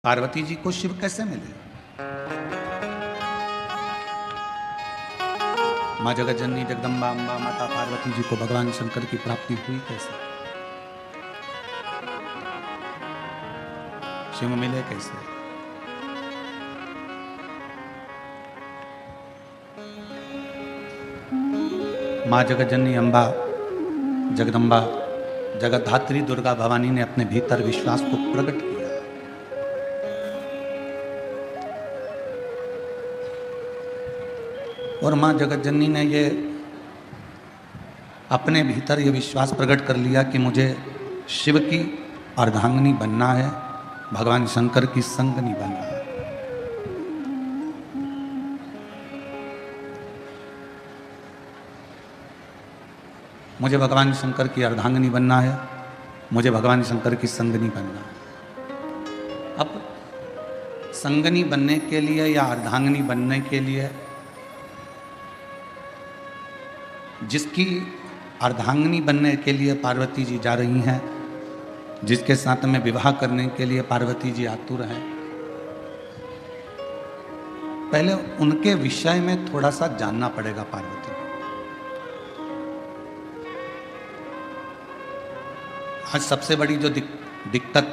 पार्वती जी को शिव कैसे मिले? माँ जगत जननी जगदम्बा अम्बा माता पार्वती जी को भगवान शंकर की प्राप्ति हुई कैसे? शिव मिले कैसे? माँ जगत जननी अम्बा जगदम्बा जगतधात्री दुर्गा भवानी ने अपने भीतर विश्वास को प्रकट किया। और माँ जगत जननी ने ये अपने भीतर ये विश्वास प्रकट कर लिया कि मुझे शिव की अर्धांगिनी बनना है, भगवान शंकर की संगनी बनना है। मुझे भगवान शंकर की अर्धांगिनी बनना है, मुझे भगवान शंकर की संगनी बनना है। अब संगनी बनने के लिए या अर्धांगिनी बनने के लिए जिसकी अर्धांगिनी बनने के लिए पार्वती जी जा रही हैं, जिसके साथ में विवाह करने के लिए पार्वती जी आतुर हैं, पहले उनके विषय में थोड़ा सा जानना पड़ेगा पार्वती को। आज सबसे बड़ी जो दिक्कत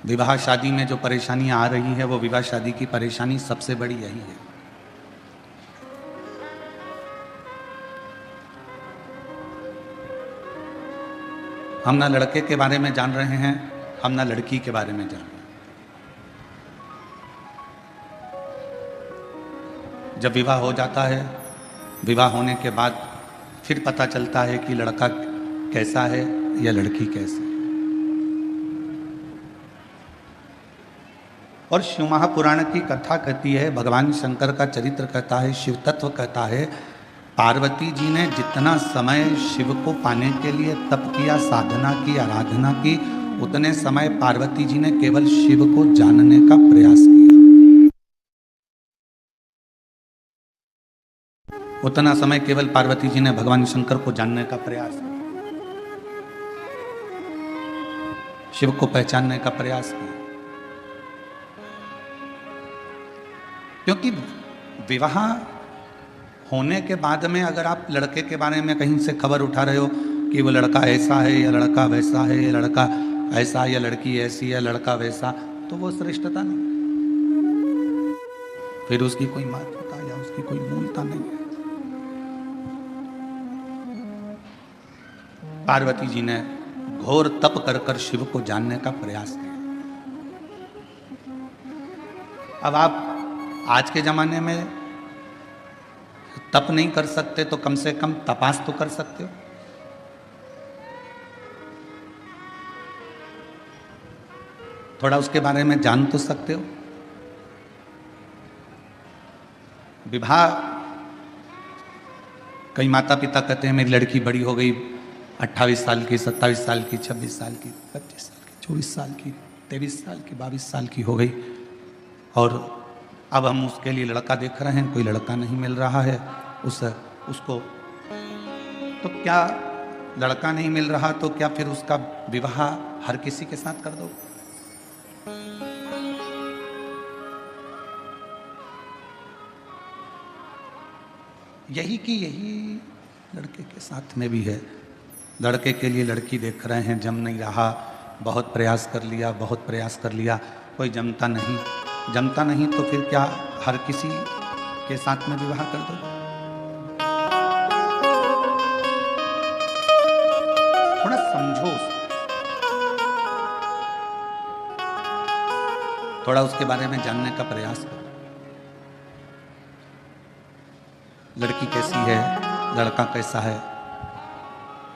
विवाह शादी में जो परेशानियां आ रही है, वो विवाह शादी की परेशानी सबसे बड़ी यही है। हम ना लड़के के बारे में जान रहे हैं, हम ना लड़की के बारे में जान रहे हैं। जब विवाह हो जाता है, विवाह होने के बाद फिर पता चलता है कि लड़का कैसा है या लड़की कैसी है। और शिव महापुराण की कथा कहती है, भगवान शंकर का चरित्र कहता है, शिव तत्व कहता है, पार्वती जी ने जितना समय शिव को पाने के लिए तप किया, साधना की, आराधना की, उतने समय पार्वती जी ने केवल शिव को जानने का प्रयास किया। उतना समय केवल पार्वती जी ने भगवान शंकर को जानने का प्रयास किया, शिव को पहचानने का प्रयास किया। क्योंकि विवाह होने के बाद में अगर आप लड़के के बारे में कहीं से खबर उठा रहे हो कि वो लड़का ऐसा है या लड़का वैसा है, या लड़का ऐसा या लड़की ऐसी है, लड़का वैसा, तो वो श्रेष्ठता नहीं, फिर उसकी कोई महत्वता या उसकी कोई मूलता नहीं है। पार्वती जी ने घोर तप कर कर शिव को जानने का प्रयास किया। अब आप आज के जमाने में तप नहीं कर सकते तो कम से कम तपास तो कर सकते हो। थोड़ा उसके बारे में जान तो सकते हो। विवाह, कई माता पिता कहते हैं मेरी लड़की बड़ी हो गई, 28 साल की, 27 साल की, 26 साल की, 25 साल की, 24 साल की, 23 साल की, 22 साल की हो गई, और अब हम उसके लिए लड़का देख रहे हैं, कोई लड़का नहीं मिल रहा है उसको। तो क्या लड़का नहीं मिल रहा तो क्या फिर उसका विवाह हर किसी के साथ कर दो? यही की यही लड़के के साथ में भी है। लड़के के लिए लड़की देख रहे हैं, जम नहीं रहा, बहुत प्रयास कर लिया, बहुत प्रयास कर लिया, कोई जमता नहीं, तो फिर क्या हर किसी के साथ में विवाह कर दो? थोड़ा समझो, थोड़ा उसके बारे में जानने का प्रयास करो। लड़की कैसी है, लड़का कैसा है।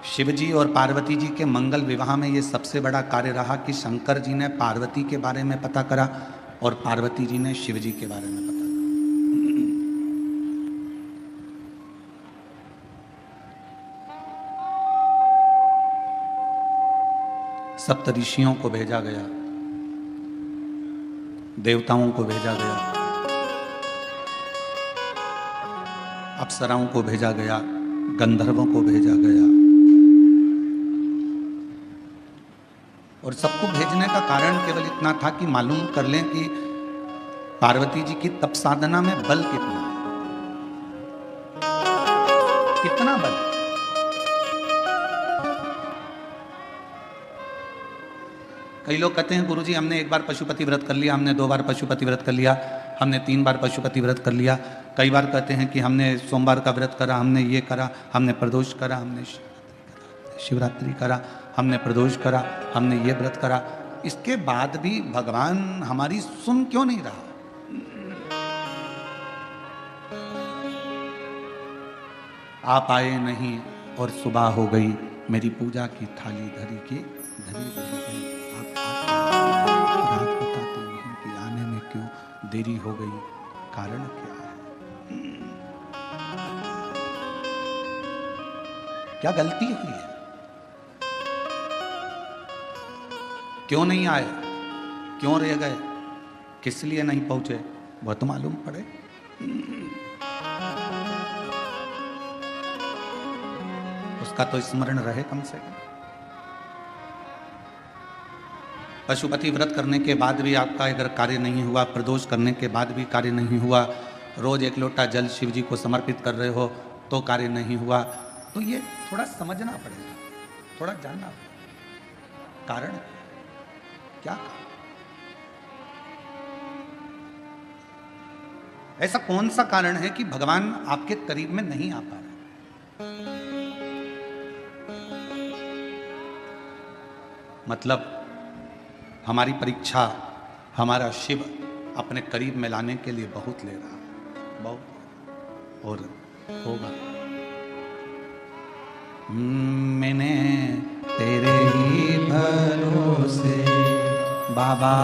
शिवजी और पार्वती जी के मंगल विवाह में ये सबसे बड़ा कार्य रहा कि शंकर जी ने पार्वती के बारे में पता करा और पार्वती जी ने शिवजी के बारे में पता करा। सप्त ऋषियों को भेजा गया, देवताओं को भेजा गया, अप्सराओं को भेजा गया, गंधर्वों को भेजा गया, और सबको भेजने का कारण केवल इतना था कि मालूम कर लें कि पार्वती जी की तप साधना में बल कितना है, कितना बल। कई लोग कहते हैं गुरुजी हमने एक बार पशुपति व्रत कर लिया, हमने 2 बार पशुपति व्रत कर लिया, हमने 3 बार पशुपति व्रत कर लिया। कई बार कहते हैं कि हमने सोमवार का व्रत करा, हमने ये करा, हमने प्रदोष करा, हमने शिवरात्रि करा, हमने प्रदोष करा, हमने ये व्रत करा। इसके बाद भी भगवान हमारी सुन क्यों नहीं रहा? आप आए नहीं और सुबह हो गई, मेरी पूजा की थाली धरी की धरी गई। आप बताते नहीं कि आने में क्यों देरी हो गई, कारण क्या है? क्या गलती हुई है? क्यों नहीं आए, क्यों रह गए, किस लिए नहीं पहुंचे, वह तो मालूम पड़े। उसका तो स्मरण रहे कम से कम। पशुपति व्रत करने के बाद भी आपका अगर कार्य नहीं हुआ, प्रदोष करने के बाद भी कार्य नहीं हुआ, रोज 1 लोटा जल शिव जी को समर्पित कर रहे हो तो कार्य नहीं हुआ, तो ये थोड़ा समझना पड़ेगा, थोड़ा जानना पड़ेगा कारण क्या कारण? ऐसा कौन सा कारण है कि भगवान आपके करीब में नहीं आ पा रहे? मतलब हमारी परीक्षा हमारा शिव अपने करीब में लाने के लिए बहुत ले रहा है, बहुत, और होगा। मैंने तेरे ही भरोसे बाबा,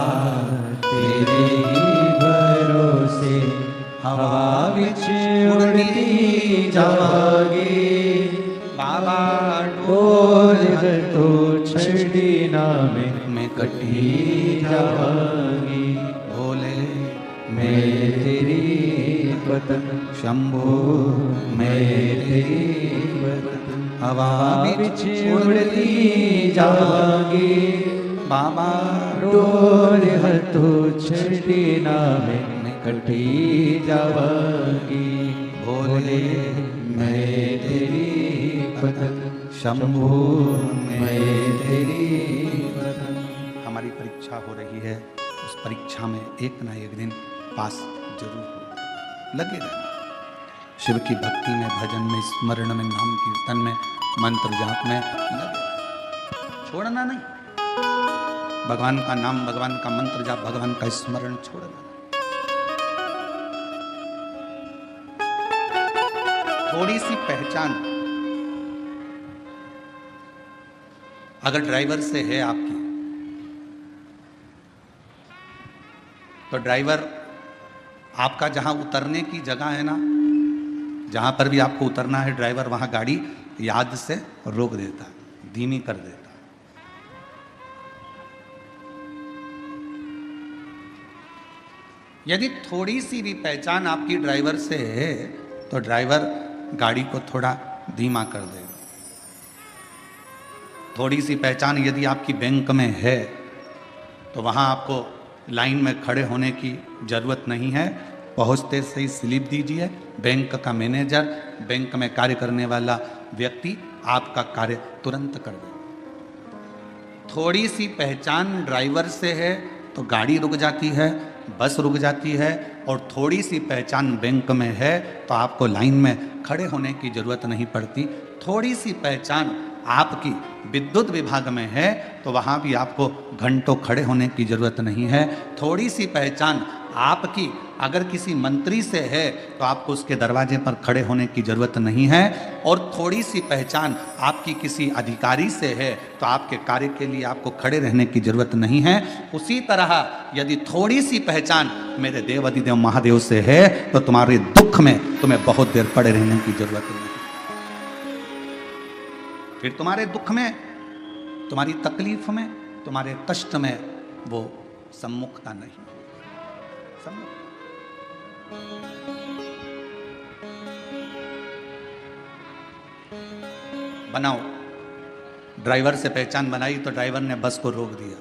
तेरे ही भरोसे हवा विच उड़ती जावांगी, बाबा डोर तो छड़ी ना मैं कटी जावांगी। भोले मैं तेरी पतन शंभो, मैं तेरी पतन हवा विच उड़ती जावांगी, बाबा डोर तो छड़ी ना मैं कटी जावांगी। भोले मैं तेरी पतन शंभो, मैं तेरी पतन। हमारी परीक्षा हो रही है, उस परीक्षा में एक ना एक दिन पास जरूर हो। लगे रहना शिव की भक्ति में, भजन में, स्मरण में, नाम कीर्तन में, मंत्र जाप में लगे रहना, छोड़ना नहीं। भगवान का नाम, भगवान का मंत्र जाप, भगवान का स्मरण छोड़ना नहीं। थोड़ी सी पहचान अगर ड्राइवर से है आपकी, तो ड्राइवर आपका जहां उतरने की जगह है ना, जहां पर भी आपको उतरना है, ड्राइवर वहां गाड़ी याद से रोक देता, धीमी कर देता। यदि थोड़ी सी भी पहचान आपकी ड्राइवर से है तो ड्राइवर गाड़ी को थोड़ा धीमा कर देगा। थोड़ी सी पहचान यदि आपकी बैंक में है तो वहाँ आपको लाइन में खड़े होने की ज़रूरत नहीं है, पहुँचते से ही स्लिप दीजिए, बैंक का मैनेजर, बैंक में कार्य करने वाला व्यक्ति आपका कार्य तुरंत कर देगा। थोड़ी सी पहचान ड्राइवर से है तो गाड़ी रुक जाती है, बस रुक जाती है, और थोड़ी सी पहचान बैंक में है तो आपको लाइन में खड़े होने की ज़रूरत नहीं पड़ती। थोड़ी सी पहचान आपकी विद्युत विभाग में है तो वहाँ भी आपको घंटों खड़े होने की ज़रूरत नहीं है। थोड़ी सी पहचान आपकी अगर किसी मंत्री से है तो आपको उसके दरवाजे पर खड़े होने की ज़रूरत नहीं है, और थोड़ी सी पहचान आपकी किसी अधिकारी से है तो आपके कार्य के लिए आपको खड़े रहने की ज़रूरत नहीं है। उसी तरह यदि थोड़ी सी पहचान मेरे देव अधिदेव महादेव से है तो तुम्हारे दुख में तुम्हें बहुत देर पड़े रहने की ज़रूरत नहीं। फिर तुम्हारे दुख में, तुम्हारी तकलीफ में, तुम्हारे कष्ट में वो सम्मुखता नहीं। बनाओ ड्राइवर से पहचान बनाई तो ड्राइवर ने बस को रोक दिया।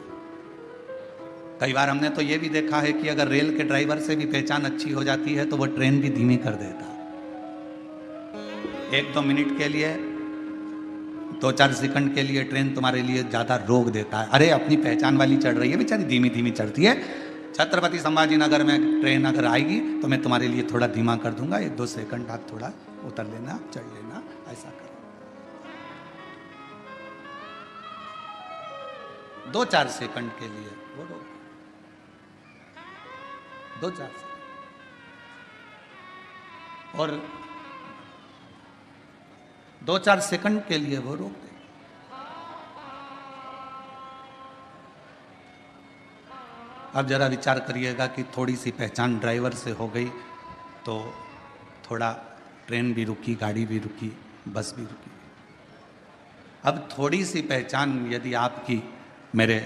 कई बार हमने तो ये भी देखा है कि अगर रेल के ड्राइवर से भी पहचान अच्छी हो जाती है तो वो ट्रेन भी धीमी कर देता। 1-2 मिनट के लिए, 2-4 सेकंड के लिए ट्रेन तुम्हारे लिए ज़्यादा रोक देता है। अरे अपनी पहचान वाली चढ़ रही है बेचारी, धीमी धीमी चढ़ती है। छत्रपति संभाजी नगर में ट्रेन अगर आएगी तो मैं तुम्हारे लिए थोड़ा धीमा कर दूंगा, 1-2 सेकंड आप थोड़ा उतर लेना, चढ़ लेना, ऐसा करो। 2-4 सेकंड के लिए वो रोक, 2-4 सेकंड। और 2-4 सेकंड के लिए वो रोक दे। अब जरा विचार करिएगा कि थोड़ी सी पहचान ड्राइवर से हो गई तो थोड़ा ट्रेन भी रुकी, गाड़ी भी रुकी, बस भी रुकी। अब थोड़ी सी पहचान यदि आपकी मेरे,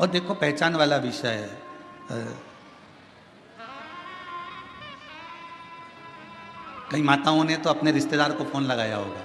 और देखो पहचान वाला विषय है। कई माताओं ने तो अपने रिश्तेदार को फोन लगाया होगा,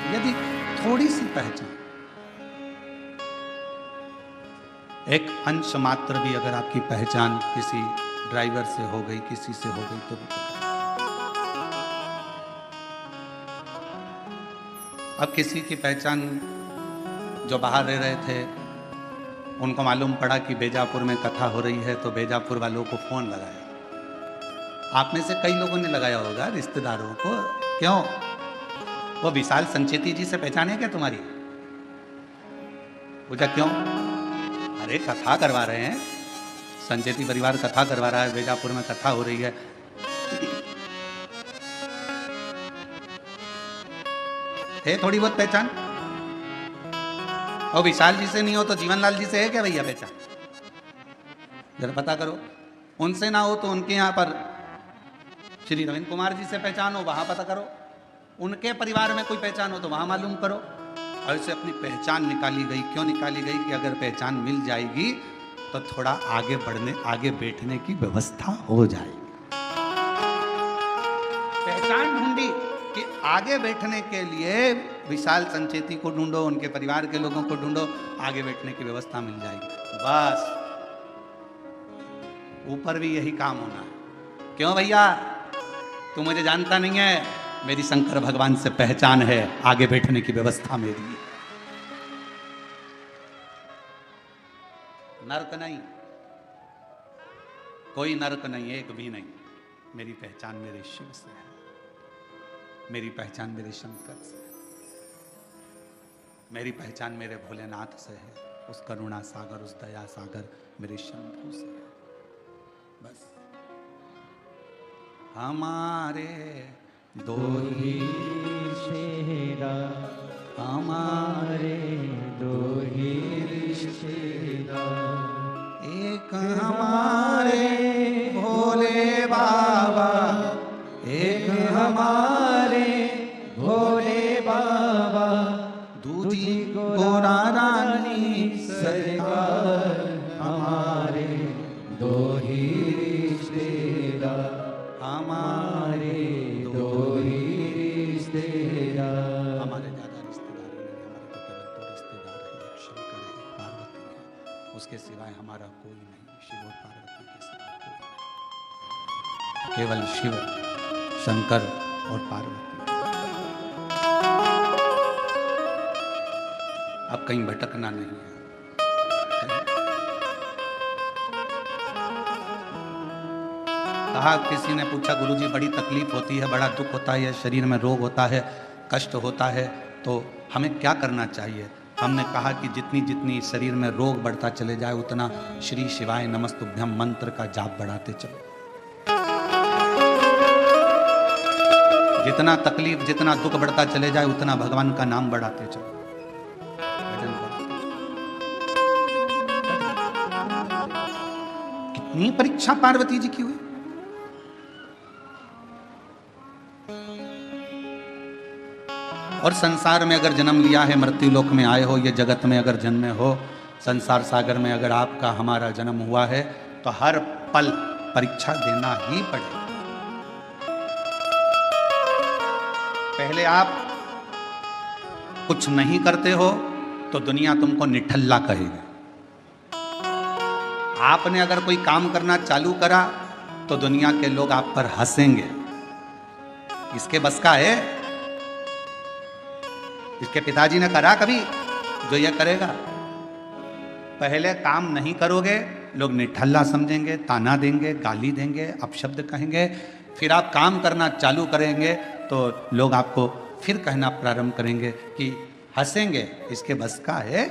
यदि थोड़ी सी पहचान, एक अंश मात्र भी अगर आपकी पहचान किसी ड्राइवर से हो गई, किसी से हो गई तो भी अब किसी की पहचान जो बाहर रह रहे थे उनको मालूम पड़ा कि बेजापुर में कथा हो रही है तो बेजापुर वालों को फोन लगाया। आप में से कई लोगों ने लगाया होगा रिश्तेदारों को, क्यों? वो विशाल संचेती जी से पहचाने क्या तुम्हारी? पूछा क्यों? अरे कथा करवा रहे हैं, संचेती परिवार कथा करवा रहा है, बेजापुर में कथा हो रही है। है थोड़ी बहुत पहचान? और विशाल जी से नहीं हो तो जीवनलाल जी से है क्या भैया पहचान? जरा पता करो। उनसे ना हो तो उनके यहाँ पर श्री रविंद्र कुमार जी से पहचान हो, वहां पता करो। उनके परिवार में कोई पहचान हो तो वहां मालूम करो। और इसे अपनी पहचान निकाली गई। क्यों निकाली गई? कि अगर पहचान मिल जाएगी तो थोड़ा आगे बढ़ने, आगे बैठने की व्यवस्था हो जाएगी। पहचान ढूंढी कि आगे बैठने के लिए विशाल संचेती को ढूंढो, उनके परिवार के लोगों को ढूंढो, आगे बैठने की व्यवस्था मिल जाएगी। बस ऊपर भी यही काम होना है। क्यों भैया? तू मुझे जानता नहीं है, मेरी शंकर भगवान से पहचान है, आगे बैठने की व्यवस्था मेरी है। नर्क नहीं, कोई नर्क नहीं, एक भी नहीं। मेरी पहचान मेरे शिव से है, मेरी पहचान मेरे शंकर से है, मेरी पहचान मेरे भोलेनाथ से है, उस करुणा सागर, उस दया सागर मेरे शंभू से है। बस हमारे दो ही रिश्तेदार, हमारे दो ही रिश्तेदार, एक हमारे भोले बाबा, एक हमारे भोले बाबा, दूजी गोरा रानी सरकार। हमारे दो ही रिश्तेदार, हमारे दो ही रिश्तेदार। हमारे ज्यादा रिश्तेदार नहीं, हमारे तो केवल 2 रिश्तेदार हैं, एक शंकर है, एक पार्वती है। उसके सिवाय हमारा कोई नहीं, शिव और पार्वती के सिवाय कोई नहीं। केवल शिव, शंकर और पार्वती। अब कहीं भटकना नहीं है। कहा, किसी ने पूछा गुरुजी बड़ी तकलीफ होती है, बड़ा दुख होता है, शरीर में रोग होता है, कष्ट होता है, तो हमें क्या करना चाहिए? हमने कहा कि जितनी जितनी शरीर में रोग बढ़ता चले जाए उतना श्री शिवाय नमस्तुभ्यम मंत्र का जाप बढ़ाते चलो। जितना तकलीफ जितना दुख बढ़ता चले जाए उतना भगवान का नाम बढ़ाते चलो, भजन बढ़ाते चलो। कितनी परीक्षा पार्वती जी की हुई। और संसार में अगर जन्म लिया है, मृत्यु लोक में आए हो, ये जगत में अगर जन्मे हो, संसार सागर में अगर आपका हमारा जन्म हुआ है, तो हर पल परीक्षा देना ही पड़ेगा। पहले आप कुछ नहीं करते हो तो दुनिया तुमको निठल्ला कहेगी। आपने अगर कोई काम करना चालू करा तो दुनिया के लोग आप पर हंसेंगे। इसके बस का है? इसके पिताजी ने करा कभी जो यह करेगा? पहले काम नहीं करोगे, लोग निठल्ला समझेंगे, ताना देंगे, गाली देंगे, अपशब्द कहेंगे। फिर आप काम करना चालू करेंगे तो लोग आपको फिर कहना प्रारंभ करेंगे कि हंसेंगे। इसके बस का है?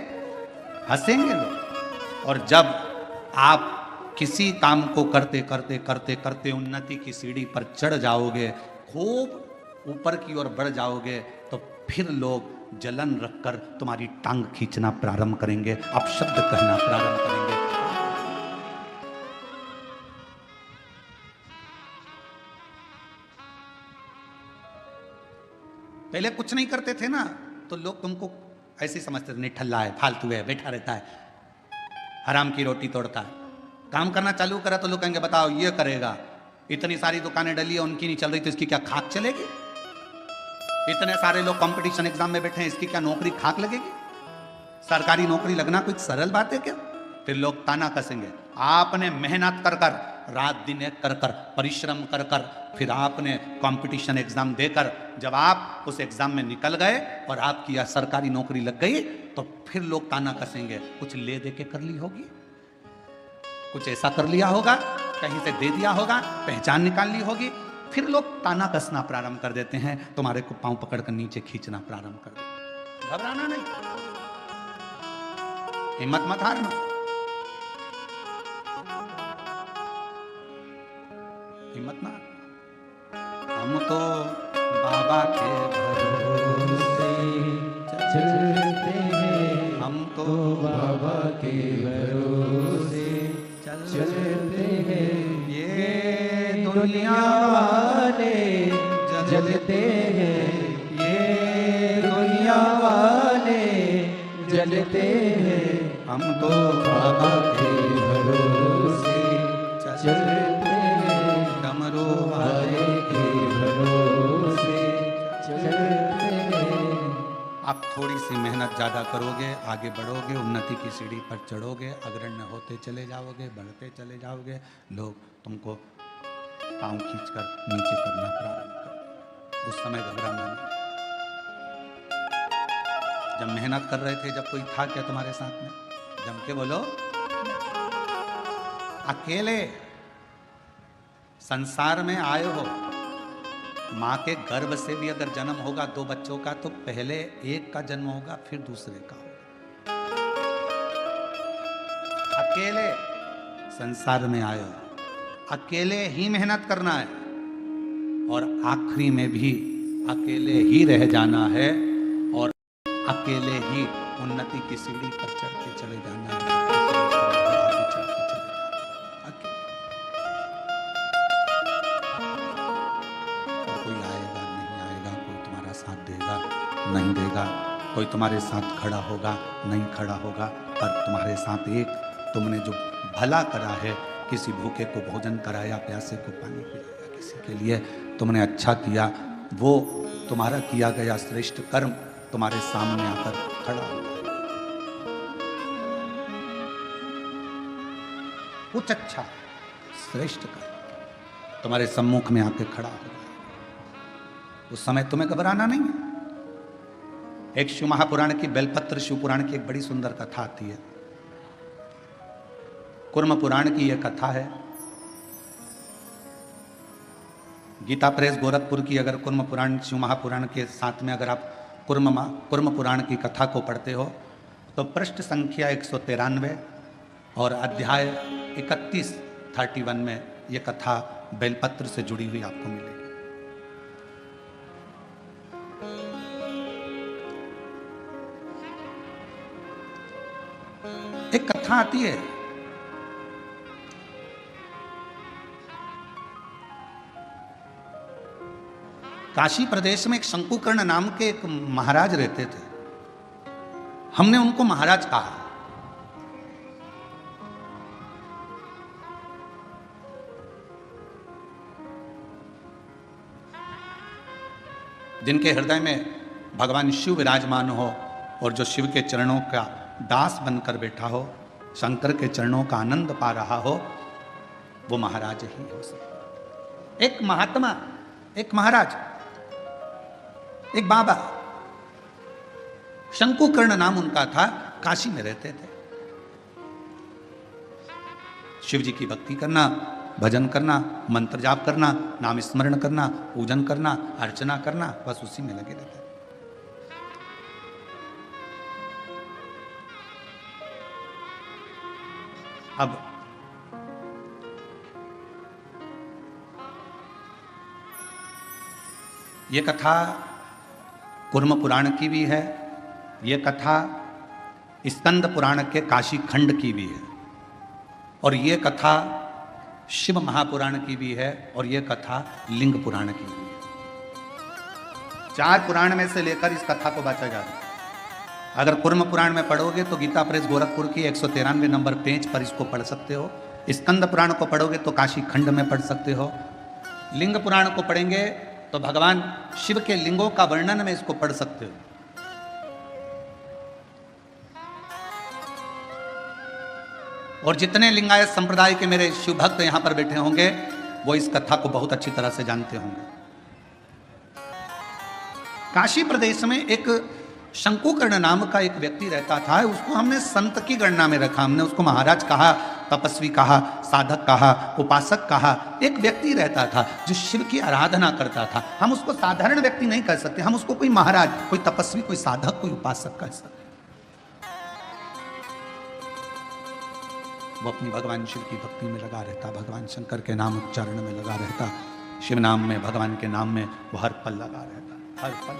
हंसेंगे लोग। और जब आप किसी काम को करते करते करते करते उन्नति की सीढ़ी पर चढ़ जाओगे, खूब ऊपर की ओर बढ़ जाओगे, तो फिर लोग जलन रखकर तुम्हारी टांग खींचना प्रारंभ करेंगे, अपशब्द कहना प्रारंभ करेंगे। पहले कुछ नहीं करते थे ना, तो लोग तुमको ऐसे समझते थे, निठल्ला है, फालतू है, बैठा रहता है, हराम की रोटी तोड़ता है। काम करना चालू करा तो लोग कहेंगे बताओ ये करेगा, इतनी सारी दुकानें डली है, उनकी नहीं चल रही तो इसकी क्या खाक चलेगी? इतने सारे लोग कंपटीशन एग्जाम में बैठे हैं, इसकी क्या नौकरी खाक लगेगी? सरकारी नौकरी लगना कोई सरल बात है क्या? फिर लोग ताना कसेंगे। आपने मेहनत कर कर, रात दिन एक कर कर, परिश्रम कर कर, फिर आपने कंपटीशन एग्जाम देकर जब आप उस एग्जाम में निकल गए और आपकी यह सरकारी नौकरी लग गई, तो फिर लोग ताना कसेंगे। कुछ ले दे के कर ली होगी, कुछ ऐसा कर लिया होगा, कहीं से दे दिया होगा, पहचान निकाल ली होगी। फिर लोग ताना कसना प्रारंभ कर देते हैं, तुम्हारे को पांव पकड़कर नीचे खींचना प्रारंभ कर देते। घबराना नहीं, हिम्मत मत हारना। हिम्मत ना, हम तो बाबा के भरोसे चलते हैं, हम तो बाबा के भरोसे चलते हैं। ये दुनिया वाले जलते हैं, ये दुनिया वाले जलते हैं, हम तो बाबा के भरोसे चलते हैं, डमरू वाले के भरोसे चलते हैं। आप थोड़ी सी मेहनत ज़्यादा करोगे, आगे बढ़ोगे, उन्नति की सीढ़ी पर चढ़ोगे, अग्रण्य होते चले जाओगे, बढ़ते चले जाओगे, लोग तुमको पाँव खींचकर नीचे करना प्रारंभ कर। उस समय घबराना नहीं। जब मेहनत कर रहे थे, जब कोई था क्या तुम्हारे साथ में? जम के बोलो। अकेले संसार में आए हो, माँ के गर्भ से भी अगर जन्म होगा 2 बच्चों का, तो पहले एक का जन्म होगा, फिर दूसरे का होगा। अकेले संसार में आए हो, अकेले ही मेहनत करना है, और आखिरी में भी अकेले ही रह जाना है, और अकेले ही उन्नति की सीढ़ी पर चढ़ते चले जाना है। कोई आएगा नहीं आएगा, कोई तुम्हारा साथ देगा नहीं देगा, कोई तुम्हारे साथ खड़ा होगा नहीं खड़ा होगा, पर तुम्हारे साथ एक तुमने जो भला करा है, किसी भूखे को भोजन कराया, प्यासे को पानी पिलाया, किसी के लिए तुमने अच्छा किया, वो तुम्हारा किया गया श्रेष्ठ कर्म तुम्हारे सामने आकर खड़ा होगा। कुछ अच्छा श्रेष्ठ कर्म तुम्हारे सम्मुख में आकर खड़ा होगा। उस समय तुम्हें घबराना नहीं है। एक शिव महापुराण की, बेलपत्र शिव पुराण की एक बड़ी सुंदर कथा आती है। कुर्म पुराण की यह कथा है। गीता प्रेस गोरखपुर की अगर कुर्म पुराण शिव महापुराण के साथ में अगर आप कुर्म पुराण की कथा को पढ़ते हो तो पृष्ठ संख्या 193 और अध्याय 31 में ये कथा बेलपत्र से जुड़ी हुई आपको मिलेगी। एक कथा आती है, काशी प्रदेश में एक शंकुकर्ण नाम के एक महाराज रहते थे। हमने उनको महाराज कहा। जिनके हृदय में भगवान शिव विराजमान हो और जो शिव के चरणों का दास बनकर बैठा हो, शंकर के चरणों का आनंद पा रहा हो, वो महाराज ही हो सकता। एक महात्मा, एक महाराज, एक बाबा, शंकुकर्ण नाम उनका था, काशी में रहते थे। शिव जी की भक्ति करना, भजन करना, मंत्र जाप करना, नाम स्मरण करना, पूजन करना, अर्चना करना, बस उसी में लगे रहते। अब ये कथा कुर्म पुराण की भी है, ये कथा स्कंद पुराण के काशी खंड की भी है, और ये कथा शिव महापुराण की भी है, और ये कथा लिंग पुराण की भी है। 4 पुराण में से लेकर इस कथा को बांटा जाता है। अगर कुर्म पुराण में पढ़ोगे तो गीता प्रेस गोरखपुर की 193 नंबर पेज पर इसको पढ़ सकते हो। स्कंद पुराण को पढ़ोगे तो काशी खंड में पढ़ सकते हो। लिंग पुराण को पढ़ेंगे तो भगवान शिव के लिंगों का वर्णन में इसको पढ़ सकते हो। और जितने लिंगायत संप्रदाय के मेरे शिव भक्त यहां पर बैठे होंगे वो इस कथा को बहुत अच्छी तरह से जानते होंगे। काशी प्रदेश में एक शंकुकर्ण नाम का एक व्यक्ति रहता था। उसको हमने संत की गणना में रखा, हमने उसको महाराज कहा, तपस्वी कहा, साधक कहा, उपासक कहा। एक व्यक्ति रहता था जो शिव की आराधना करता था। हम उसको साधारण व्यक्ति नहीं कह सकते, हम उसको कोई महाराज, कोई तपस्वी, कोई साधक, कोई उपासक कह सकते। वो अपनी भगवान शिव की भक्ति में लगा रहता, भगवान शंकर के नाम उच्चारण में लगा रहता, शिव नाम में, भगवान के नाम में वो हर पल लगा रहता, हर पल।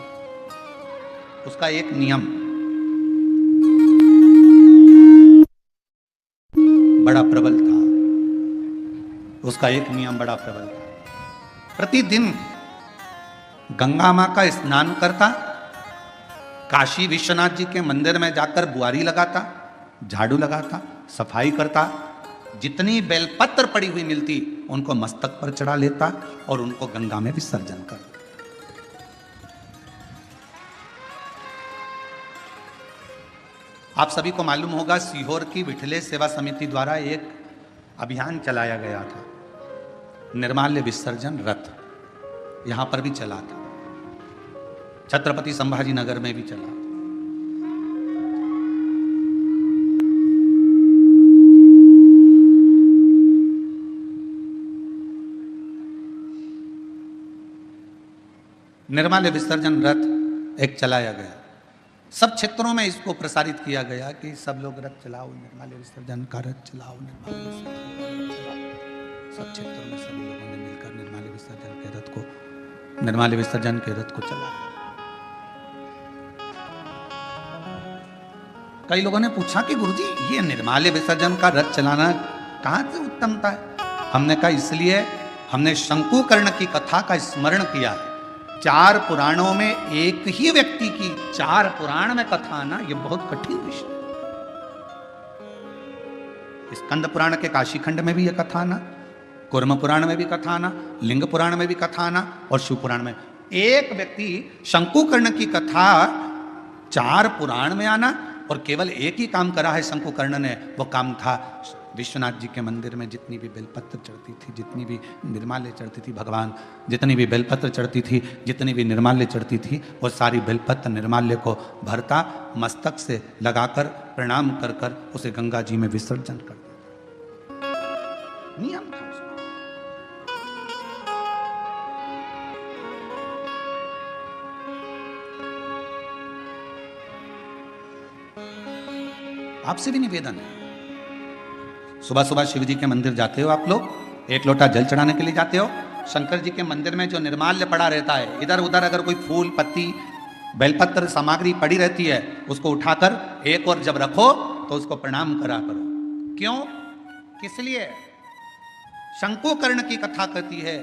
उसका एक नियम बड़ा प्रबल था। उसका एक नियम बड़ा प्रबल था। प्रतिदिन गंगा मां का स्नान करता, काशी विश्वनाथ जी के मंदिर में जाकर बुआरी लगाता, झाड़ू लगाता, सफाई करता, जितनी बेलपत्र पड़ी हुई मिलती उनको मस्तक पर चढ़ा लेता और उनको गंगा में विसर्जन करता। आप सभी को मालूम होगा सीहोर की विठले सेवा समिति द्वारा एक अभियान चलाया गया था, निर्माल्य विसर्जन रथ। यहां पर भी चला था, छत्रपति संभाजी नगर में भी चला। निर्माल्य विसर्जन रथ एक चलाया गया। सब क्षेत्रों में इसको प्रसारित किया गया कि सब लोग रथ चलाओ, निर्माल्य विसर्जन का रथ चलाओ, निर्माल्य विसर्जन चलाओ। सब क्षेत्रों में सभी लोगों ने मिलकर निर्माल्य विसर्जन के रथ को चलाया। कई लोगों ने पूछा कि गुरुजी ये निर्माल्य विसर्जन का रथ चलाना कहां से उत्तमता है? हमने कहा इसलिए हमने शंकुकर्ण की कथा का स्मरण किया है। 4 पुराणों में एक ही व्यक्ति की 4 पुराण में कथा आना ये बहुत कठिन विषय है। स्कंद पुराण के काशी खंड में भी यह कथा आना, कुर्म पुराण में भी कथा आना, लिंग पुराण में भी कथा आना और शिव पुराण में। एक व्यक्ति शंकुकर्ण की कथा 4 पुराण में आना और केवल एक ही काम करा है शंकुकर्ण ने। वो काम था विश्वनाथ जी के मंदिर में जितनी भी बेलपत्र चढ़ती थी, जितनी भी निर्माल्य चढ़ती थी, भगवान जितनी भी बेलपत्र चढ़ती थी, जितनी भी निर्माल्य चढ़ती थी, वो सारी बेलपत्र निर्माल्य को भरता, मस्तक से लगाकर प्रणाम कर कर उसे गंगा जी में विसर्जन कर देता। नियम था उसका। आपसे भी निवेदन है, सुबह सुबह शिव जी के मंदिर जाते हो आप लोग, एक लोटा जल चढ़ाने के लिए जाते हो, शंकर जी के मंदिर में जो निर्माल्य पड़ा रहता है, इधर उधर अगर कोई फूल पत्ती बेलपत्र सामग्री पड़ी रहती है, उसको उठाकर एक और जब रखो तो उसको प्रणाम करा करो। क्यों? किस लिए? शंकुकर्ण की कथा कहती है,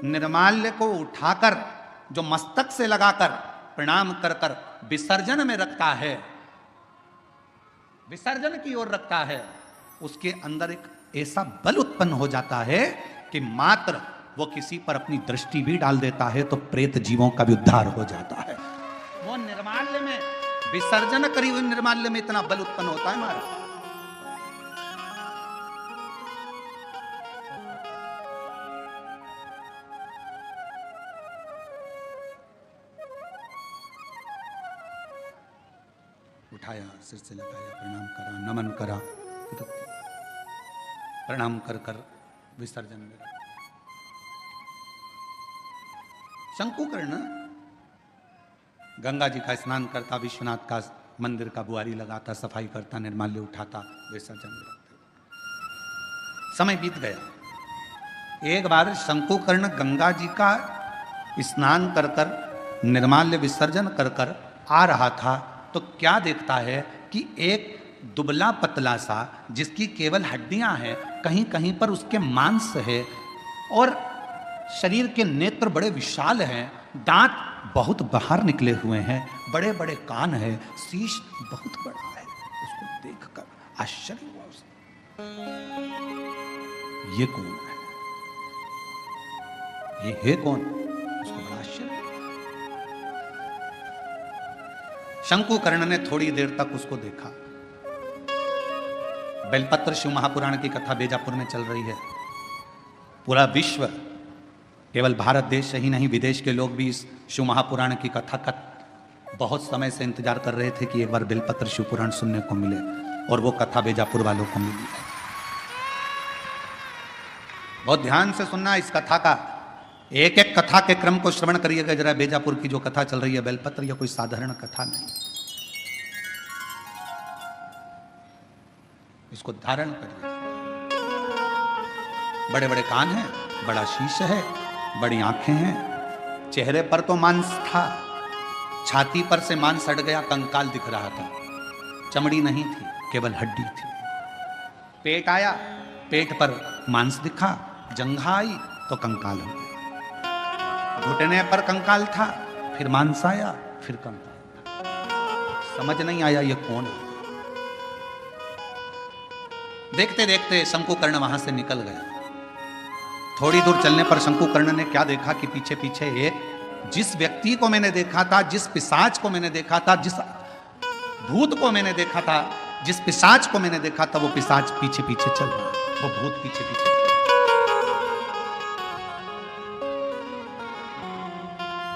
निर्माल्य को उठाकर जो मस्तक से लगाकर प्रणाम कर कर विसर्जन में रखता है, विसर्जन की ओर रखता है, उसके अंदर एक ऐसा बल उत्पन्न हो जाता है कि मात्र वो किसी पर अपनी दृष्टि भी डाल देता है तो प्रेत जीवों का भी उद्धार हो जाता है। वो निर्माल्य में, विसर्जन करी हुई निर्माल्य में इतना बल उत्पन्न होता है महाराज। उठाया, सिर से लगाया, प्रणाम करा, नमन करा, प्रणाम कर कर विसर्जन में। शंकुकर्ण गंगा जी का स्नान करता, विश्वनाथ का मंदिर का बुआरी लगाता, सफाई करता, निर्माल्य उठाता, विसर्जन में रखता। समय बीत गया। एक बार शंकुकर्ण गंगा जी का स्नान कर कर निर्माल्य विसर्जन कर कर आ रहा था तो क्या देखता है कि एक दुबला पतला सा, जिसकी केवल हड्डियां हैं, कहीं कहीं पर उसके मांस है और शरीर के नेत्र बड़े विशाल हैं, दांत बहुत बाहर निकले हुए हैं, बड़े बड़े कान हैं, शीश बहुत बड़ा है। उसको देखकर आश्चर्य हुआ उसे, ये कौन है, ये है कौन? उसको बड़ा आश्चर्य। शंकुकर्ण ने थोड़ी देर तक उसको देखा। बेलपत्र शिव महापुराण की कथा बेजापुर में चल रही है। पूरा विश्व, केवल भारत देश से ही नहीं, विदेश के लोग भी इस शिव महापुराण की कथा का बहुत समय से इंतजार कर रहे थे कि एक बार बेलपत्र शिव पुराण सुनने को मिले, और वो कथा बेजापुर वालों को मिली है। बहुत ध्यान से सुनना इस कथा का, एक एक कथा के क्रम को श्रवण करिएगा जरा। बेजापुर की जो कथा चल रही है बेलपत्र, यह कोई साधारण कथा नहीं, इसको धारण करिए। बड़े बड़े कान हैं, बड़ा शीश है, बड़ी आंखें हैं, चेहरे पर तो मांस था, छाती पर से मांस हट गया, कंकाल दिख रहा था, चमड़ी नहीं थी, केवल हड्डी थी। पेट आया, पेट पर मांस दिखा, जंघा आई तो कंकाल हो गया, घुटने पर कंकाल था, फिर मांस आया, फिर कंकाल था। समझ नहीं आया ये कौन है। देखते देखते शंकुकर्ण वहां से निकल गया। थोड़ी दूर चलने पर शंकुकर्ण ने क्या देखा कि पीछे पीछे एक, जिस व्यक्ति को मैंने देखा था, जिस पिशाच को मैंने देखा था, जिस भूत को मैंने देखा था, जिस पिशाच को मैंने देखा था, वो पिशाच पीछे पीछे चल रहा, वो भूत पीछे पीछे।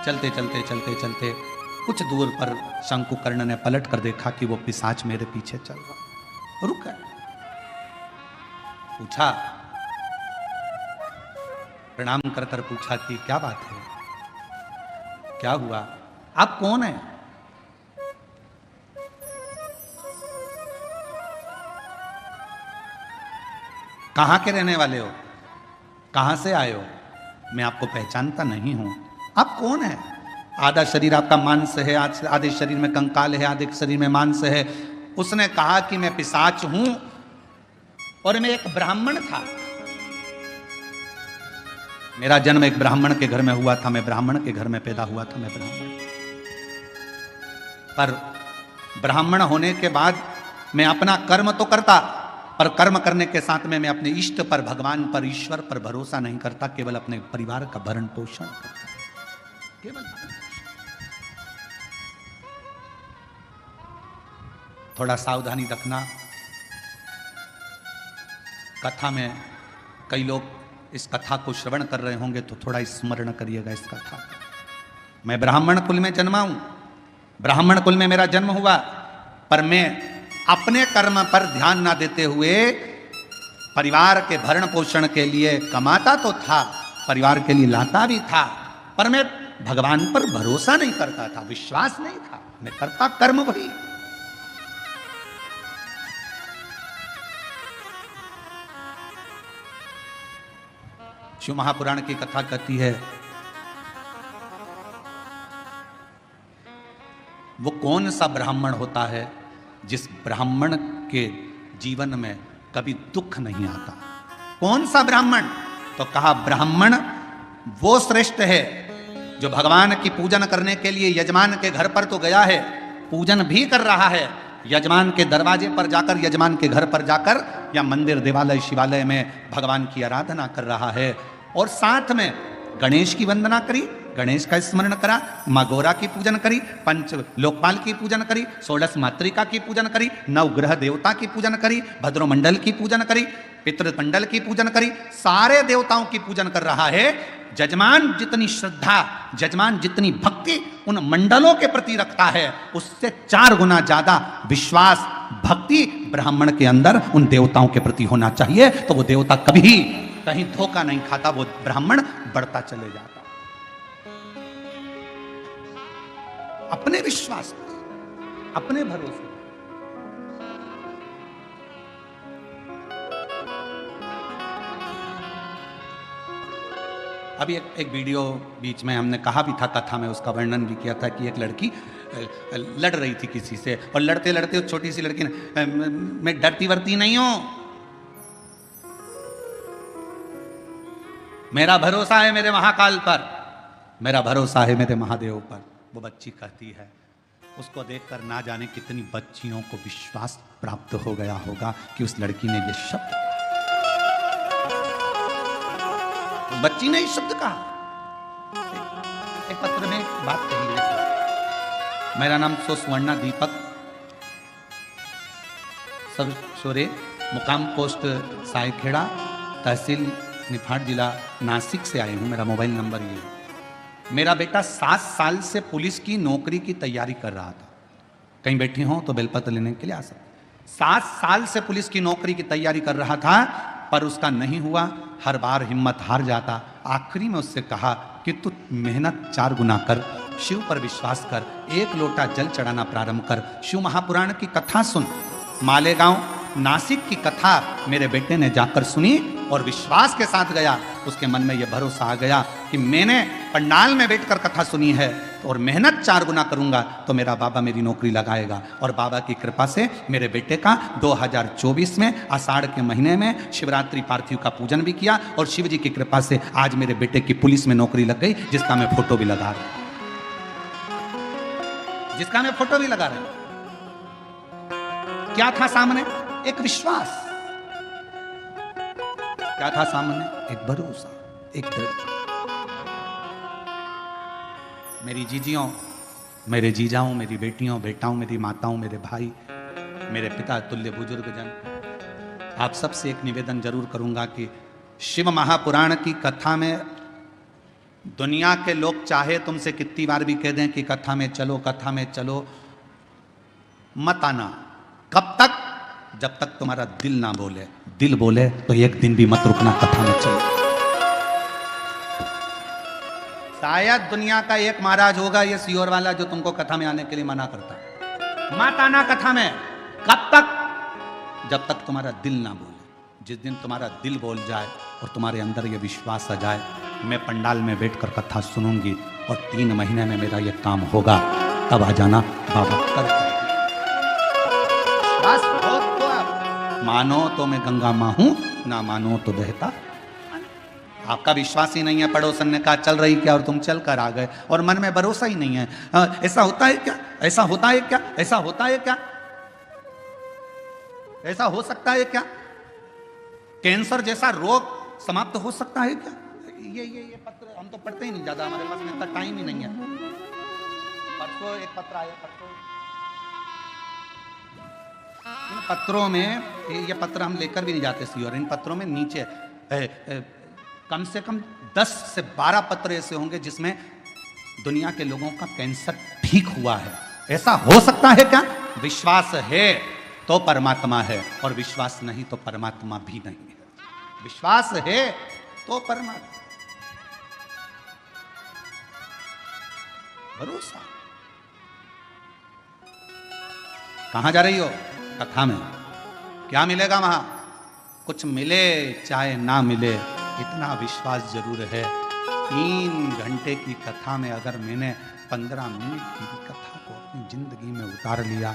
चलते चलते चलते चलते कुछ दूर पर शंकुकर्ण ने पलट कर देखा कि वो पिशाच मेरे पीछे चल रहा। रुक गया, पूछा, प्रणाम कर कर पूछा कि क्या बात है, क्या हुआ, आप कौन हैं? कहां के रहने वाले हो, कहां से आए हो? मैं आपको पहचानता नहीं हूं, आप कौन हैं? आधा शरीर आपका मांस है, आधे शरीर में कंकाल है, आधे शरीर में मांस है। उसने कहा कि मैं पिशाच हूं और मैं एक ब्राह्मण था, मेरा जन्म एक ब्राह्मण के घर में हुआ था, मैं ब्राह्मण के घर में पैदा हुआ था, मैं ब्राह्मण। पर ब्राह्मण होने के बाद मैं अपना कर्म तो करता, पर कर्म करने के साथ में मैं अपने इष्ट पर, भगवान पर, ईश्वर पर भरोसा नहीं करता, केवल अपने परिवार का भरण पोषण करता, केवल। थोड़ा सावधानी रखना, कथा में कई लोग इस कथा को श्रवण कर रहे होंगे तो थोड़ा स्मरण करिएगा इस कथा। मैं ब्राह्मण कुल में जन्मा हूं, ब्राह्मण कुल में मेरा जन्म हुआ, पर मैं अपने कर्म पर ध्यान ना देते हुए परिवार के भरण पोषण के लिए कमाता तो था, परिवार के लिए लाता भी था, पर मैं भगवान पर भरोसा नहीं करता था, विश्वास नहीं था, मैं करता कर्म वही। शिव महापुराण की कथा कहती है, वो कौन सा ब्राह्मण होता है जिस ब्राह्मण के जीवन में कभी दुख नहीं आता। कौन सा ब्राह्मण? तो कहा ब्राह्मण वो श्रेष्ठ है जो भगवान की पूजन करने के लिए यजमान के घर पर तो गया है, पूजन भी कर रहा है, यजमान के दरवाजे पर जाकर, यजमान के घर पर जाकर या मंदिर देवालय शिवालय में भगवान की आराधना कर रहा है, और साथ में गणेश की वंदना करी, गणेश का स्मरण करा, माँ गौरा की पूजन करी, पंच लोकपाल की पूजन करी, षोडश मातृका की पूजन करी, नवग्रह देवता की पूजन करी, भद्रमंडल की पूजन करी, पितृमंडल की पूजन करी, सारे देवताओं की पूजन कर रहा है। जजमान जितनी श्रद्धा, जजमान जितनी भक्ति उन मंडलों के प्रति रखता है, उससे 4 गुना ज्यादा विश्वास भक्ति ब्राह्मण के अंदर उन देवताओं के प्रति होना चाहिए। तो वो देवता कभी कहीं धोखा नहीं खाता, वो ब्राह्मण बढ़ता चले जाता अपने विश्वास पर, अपने भरोसे। अभी एक वीडियो बीच में हमने कहा भी था, कथा में उसका वर्णन भी किया था कि एक लड़की लड़ रही थी किसी से, और लड़ते लड़ते उस छोटी सी लड़की ने, मैं डरती वरती नहीं हूं, मेरा भरोसा है मेरे महाकाल पर, मेरा भरोसा है मेरे महादेव पर। वो बच्ची कहती है, उसको देखकर ना जाने कितनी बच्चियों को विश्वास प्राप्त हो गया होगा कि उस लड़की ने ये शब्द, बच्ची ने शब्द कहा। एक पत्र में एक बात कही है, मेरा नाम सुवर्णा दीपक, सब शोरे, मुकाम पोस्ट सायखेड़ा, तहसील निफाड़, जिला नासिक से आए हूं, मेरा मोबाइल नंबर ये है। मेरा बेटा 7 साल से पुलिस की नौकरी की तैयारी कर रहा था, कहीं बैठी हो तो बेलपत्र लेने के लिए आ सकते। 7 साल से पुलिस की नौकरी की तैयारी कर रहा था, पर उसका नहीं हुआ, हर बार हिम्मत हार जाता। आखिरी में उससे कहा कि तू मेहनत 4 गुना कर, शिव पर विश्वास कर, 1 लोटा जल चढ़ाना प्रारंभ कर, शिव महापुराण की कथा सुन। मालेगांव नासिक की कथा मेरे बेटे ने जाकर सुनी और विश्वास के साथ गया। उसके मन में यह भरोसा आ गया कि मैंने पंडाल में बैठकर कथा सुनी है और मेहनत 4 गुना करूंगा तो मेरा बाबा मेरी नौकरी लगाएगा। और बाबा की कृपा से मेरे बेटे का 2024 में आषाढ़ के महीने में शिवरात्रि पार्थिव का पूजन भी किया, और शिव जी की कृपा से आज मेरे बेटे की पुलिस में नौकरी लग गई, जिसका मैं फोटो भी लगा रहा हूं, जिसका मैं फोटो भी लगा रहा हूं। क्या था सामने? एक विश्वास। क्या था सामने? एक भरोसा, एक दृढ़। मेरी जीजियों, मेरे जीजाओं, मेरी बेटियों, बेटाओं, मेरी माताओं, मेरे भाई, मेरे पिता तुल्य बुजुर्गजन, आप सबसे एक निवेदन जरूर करूंगा कि शिव महापुराण की कथा में दुनिया के लोग चाहे तुमसे कितनी बार भी कह दें कि कथा में चलो, कथा में चलो, मत आना। कब तक? जब तक तुम्हारा दिल ना बोले। दिल बोले तो एक दिन भी मत रुकना, कथा में चलो। शायद दुनिया का एक महाराज होगा ये सीहोर वाला जो तुमको कथा में आने के लिए मना करता है, मत आना कथा में। कब तक? जब तक तुम्हारा दिल ना बोले। जिस दिन तुम्हारा दिल बोल जाए और तुम्हारे अंदर ये विश्वास आ जाए, मैं पंडाल में बैठकर कथा सुनूंगी और 3 महीने में मेरा ये काम होगा, तब आ जाना बाबा कर। बस हो तो मानो तो मैं गंगा मां हूं, ना मानो तो बहता। आपका विश्वास ही नहीं है, पड़ोसन ने कहा चल रही क्या और तुम चल कर आ गए, और मन में भरोसा ही नहीं है। ऐसा होता है क्या? ऐसा होता है क्या? ऐसा होता है क्या? ऐसा हो सकता है क्या? कैंसर जैसा रोग समाप्त हो सकता है क्या? ये पत्र हम तो पढ़ते ही नहीं ज्यादा, हमारे पास में इतना टाइम ही नहीं है। परसों एक पत्र आया, परसों इन पत्रों में, ये पत्र हम लेकर भी नहीं जाते सी, और इन पत्रों में नीचे कम से कम 10 से 12 पत्र ऐसे होंगे जिसमें दुनिया के लोगों का कैंसर ठीक हुआ है। ऐसा हो सकता है क्या? विश्वास है तो परमात्मा है, और विश्वास नहीं तो परमात्मा भी नहीं है। विश्वास है तो परमात्मा, भरोसा। कहां जा रही हो? कथा में। क्या मिलेगा वहां? कुछ मिले चाहे ना मिले, इतना विश्वास जरूर है, 3 घंटे की कथा में अगर मैंने 15 मिनट की भी कथा को अपनी जिंदगी में उतार लिया,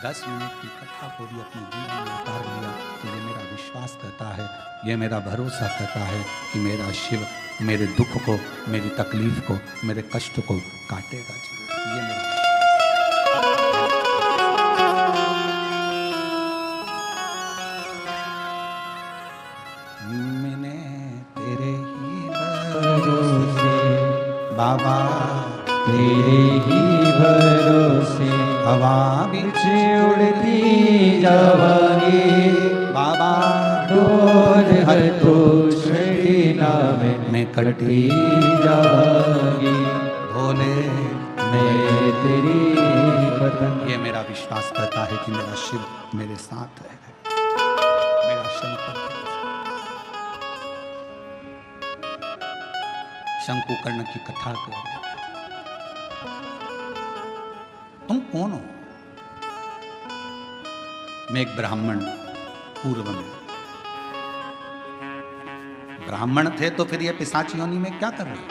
10 मिनट की कथा को भी अपनी जिंदगी में उतार लिया, तो ये मेरा विश्वास कहता है, ये मेरा भरोसा कहता है कि मेरा शिव मेरे दुख को, मेरी तकलीफ को, मेरे कष्ट को काटेगा जरूर। ये मेरा मैंने तेरे ही भरोसे बाबा, तेरे ही भरोसे हवा बिच उड़ती जावांगी बाबा, डोर है तो छड़ी नाम मैं कटी जावांगी भोले मैं तेरी पतंग। ये मेरा विश्वास कहता है कि मेरा शिव मेरे साथ है, मेरा शंकर। शंकुकर्ण की कथा कर, तुम कौन हो? मैं एक ब्राह्मण, पूर्व में ब्राह्मण थे, तो फिर ये पिशाच योनि में क्या कर रहे?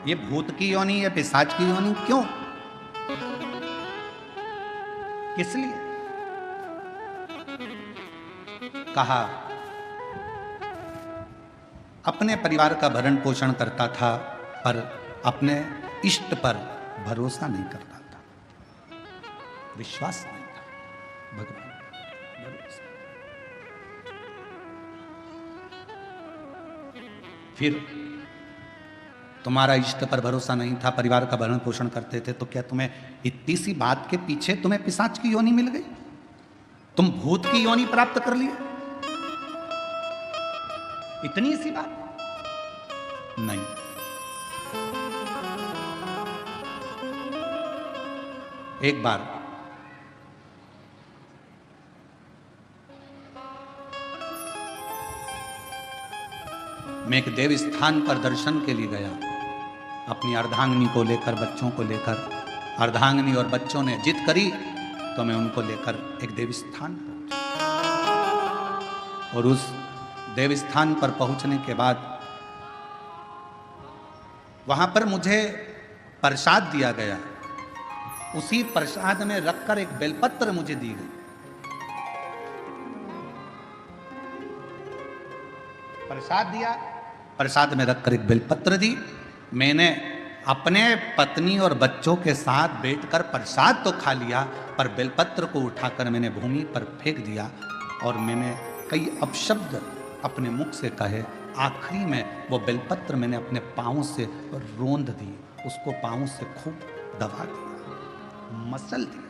ये भूत की योनि, ये पिशाच की योनि क्यों? किस लिए? कहा अपने परिवार का भरण पोषण करता था, पर अपने इष्ट पर भरोसा नहीं करता था, विश्वास नहीं था भगवान भरोसा। फिर तुम्हारा इष्ट पर भरोसा नहीं था, परिवार का भरण पोषण करते थे, तो क्या तुम्हें इतनी सी बात के पीछे तुम्हें पिशाच की योनि मिल गई? तुम भूत की योनि प्राप्त कर लिए? इतनी सी बात नहीं। एक बार मैं एक देव स्थान पर दर्शन के लिए गया, अपनी अर्धांगिनी को लेकर, बच्चों को लेकर। अर्धांगिनी और बच्चों ने जिद करी तो मैं उनको लेकर एक देव स्थान पहुंचा। और उस देव स्थान पर पहुंचने के बाद वहां पर मुझे प्रसाद दिया गया। उसी प्रसाद में रखकर एक बेलपत्र मुझे दी गई। प्रसाद दिया, प्रसाद में रखकर एक बेलपत्र दी। मैंने अपने पत्नी और बच्चों के साथ बैठकर प्रसाद तो खा लिया, पर बेलपत्र को उठाकर मैंने भूमि पर फेंक दिया और मैंने कई अपशब्द अपने मुख से कहे। आखिरी में वो बेलपत्र मैंने अपने पाँव से रोंद दी, उसको पाँव से खूब दबा दिया, मसल दिया।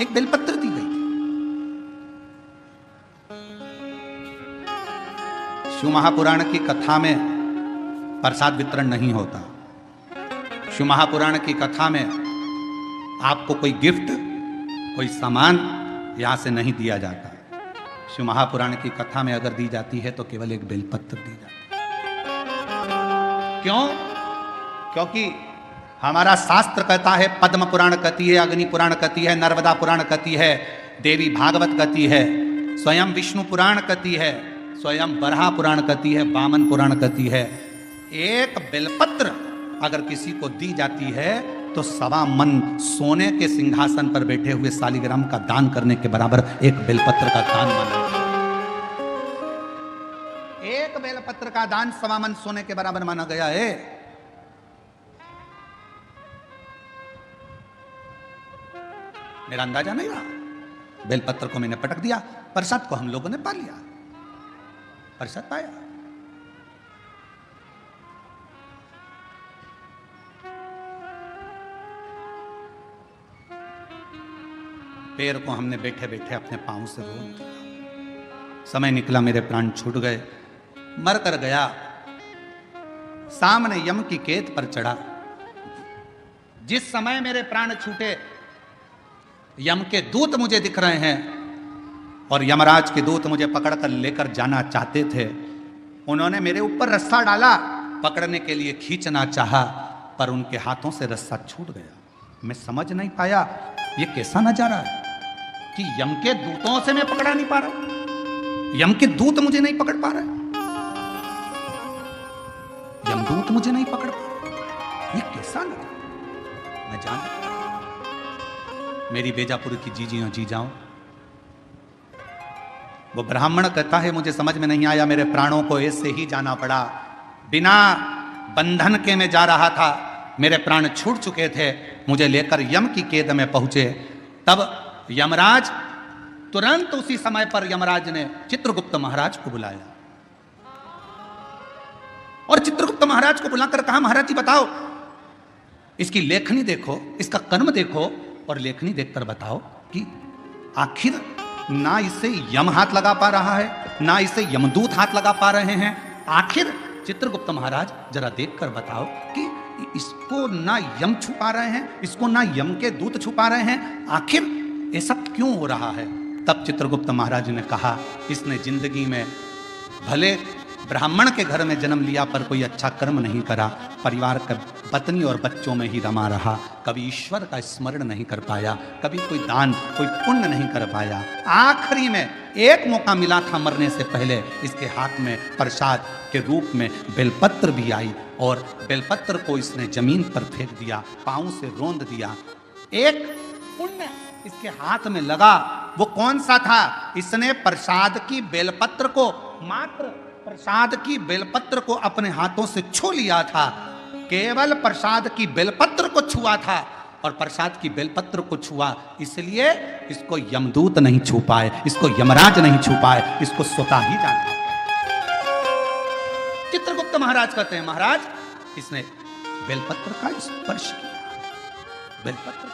एक बेलपत्र दी गई। शिव महापुराण की कथा में प्रसाद वितरण नहीं होता। शिव महापुराण की कथा में आपको कोई गिफ्ट, कोई सामान यहां से नहीं दिया जाता। शिव महापुराण की कथा में अगर दी जाती है तो केवल एक बेलपत्र दी जाती है। क्यों? क्योंकि हमारा शास्त्र कहता है, पद्म पुराण कहती है, अग्नि पुराण कहती है, नर्मदा पुराण कहती है, देवी भागवत कहती है, स्वयं विष्णु पुराण कहती है, स्वयं बरहा पुराण कहती है, वामन पुराण कहती है। एक बेलपत्र अगर किसी को दी जाती है तो 1.25 मन सोने के सिंहासन पर बैठे हुए शालिग्राम का दान करने के बराबर एक बेलपत्र का दान माना। एक बेलपत्र का दान 1.25 मन सोने के बराबर माना गया है। मेरा अंदाजा नहीं रहा। बेलपत्र को मैंने पटक दिया, प्रसाद को हम लोगों ने पा लिया, प्रसाद पाया। पैर को हमने बैठे बैठे अपने पांव से रोक दिया। समय निकला, मेरे प्राण छूट गए, मर कर गया। सामने यम की केत पर चढ़ा। जिस समय मेरे प्राण छूटे, यम के दूत मुझे दिख रहे हैं और यमराज के दूत मुझे पकड़कर लेकर जाना चाहते थे। उन्होंने मेरे ऊपर रस्सा डाला, पकड़ने के लिए खींचना चाहा, पर उनके हाथों से रस्सा छूट गया। मैं समझ नहीं पाया ये कैसा नजारा है कि यम के दूतों से मैं पकड़ा नहीं पा रहा, यम के दूत मुझे नहीं पकड़ पा रहे, यमदूत मुझे नहीं पकड़ पा रहे, ये कैसा नजारा। मैं जान मेरी बेजापुर की जीजियों जीजाओं, वो ब्राह्मण कहता है मुझे समझ में नहीं आया, मेरे प्राणों को ऐसे ही जाना पड़ा, बिना बंधन के मैं जा रहा था, मेरे प्राण छूट चुके थे, मुझे लेकर यम की कैद में पहुंचे। तब यमराज तुरंत उसी समय पर यमराज ने चित्रगुप्त महाराज को बुलाया और चित्रगुप्त महाराज को बुलाकर कहा, महाराज जी बताओ, इसकी लेखनी देखो, इसका कर्म देखो और लेखनी देखकर बताओ कि आखिर ना इसे यम हाथ लगा पा रहा है, ना इसे यमदूत हाथ लगा पा रहे हैं। आखिर चित्रगुप्त महाराज जरा देखकर बताओ कि इसको ना यम छुपा रहे हैं, इसको ना यम के दूत छुपा रहे हैं, आखिर ऐसा क्यों हो रहा है। तब चित्रगुप्त महाराज ने कहा, इसने जिंदगी में भले ब्राह्मण के घर में जन्म लिया पर कोई अच्छा कर्म नहीं करा, परिवार का पत्नी और बच्चों में ही रमा रहा, कभी ईश्वर का स्मरण नहीं कर पाया, कभी कोई दान कोई पुण्य नहीं कर पाया। आखिरी में एक मौका मिला था मरने से पहले, इसके हाथ में प्रसाद के रूप में बेलपत्र भी आई और बेलपत्र को इसने जमीन पर फेंक दिया, पांव से रौंद दिया। एक पुण्य इसके हाथ में लगा, वो कौन सा था, इसने प्रसाद की बेलपत्र को, मात्र प्रसाद की बेलपत्र को अपने हाथों से छू लिया था, केवल प्रसाद की बेलपत्र को छुआ था और प्रसाद की बेलपत्र को छुआ, इसलिए इसको यमदूत नहीं छू पाए, इसको यमराज नहीं छू पाए, इसको स्वतः ही जाना। चित्रगुप्त महाराज कहते हैं, महाराज इसने बेलपत्र का स्पर्श किया, बेलपत्र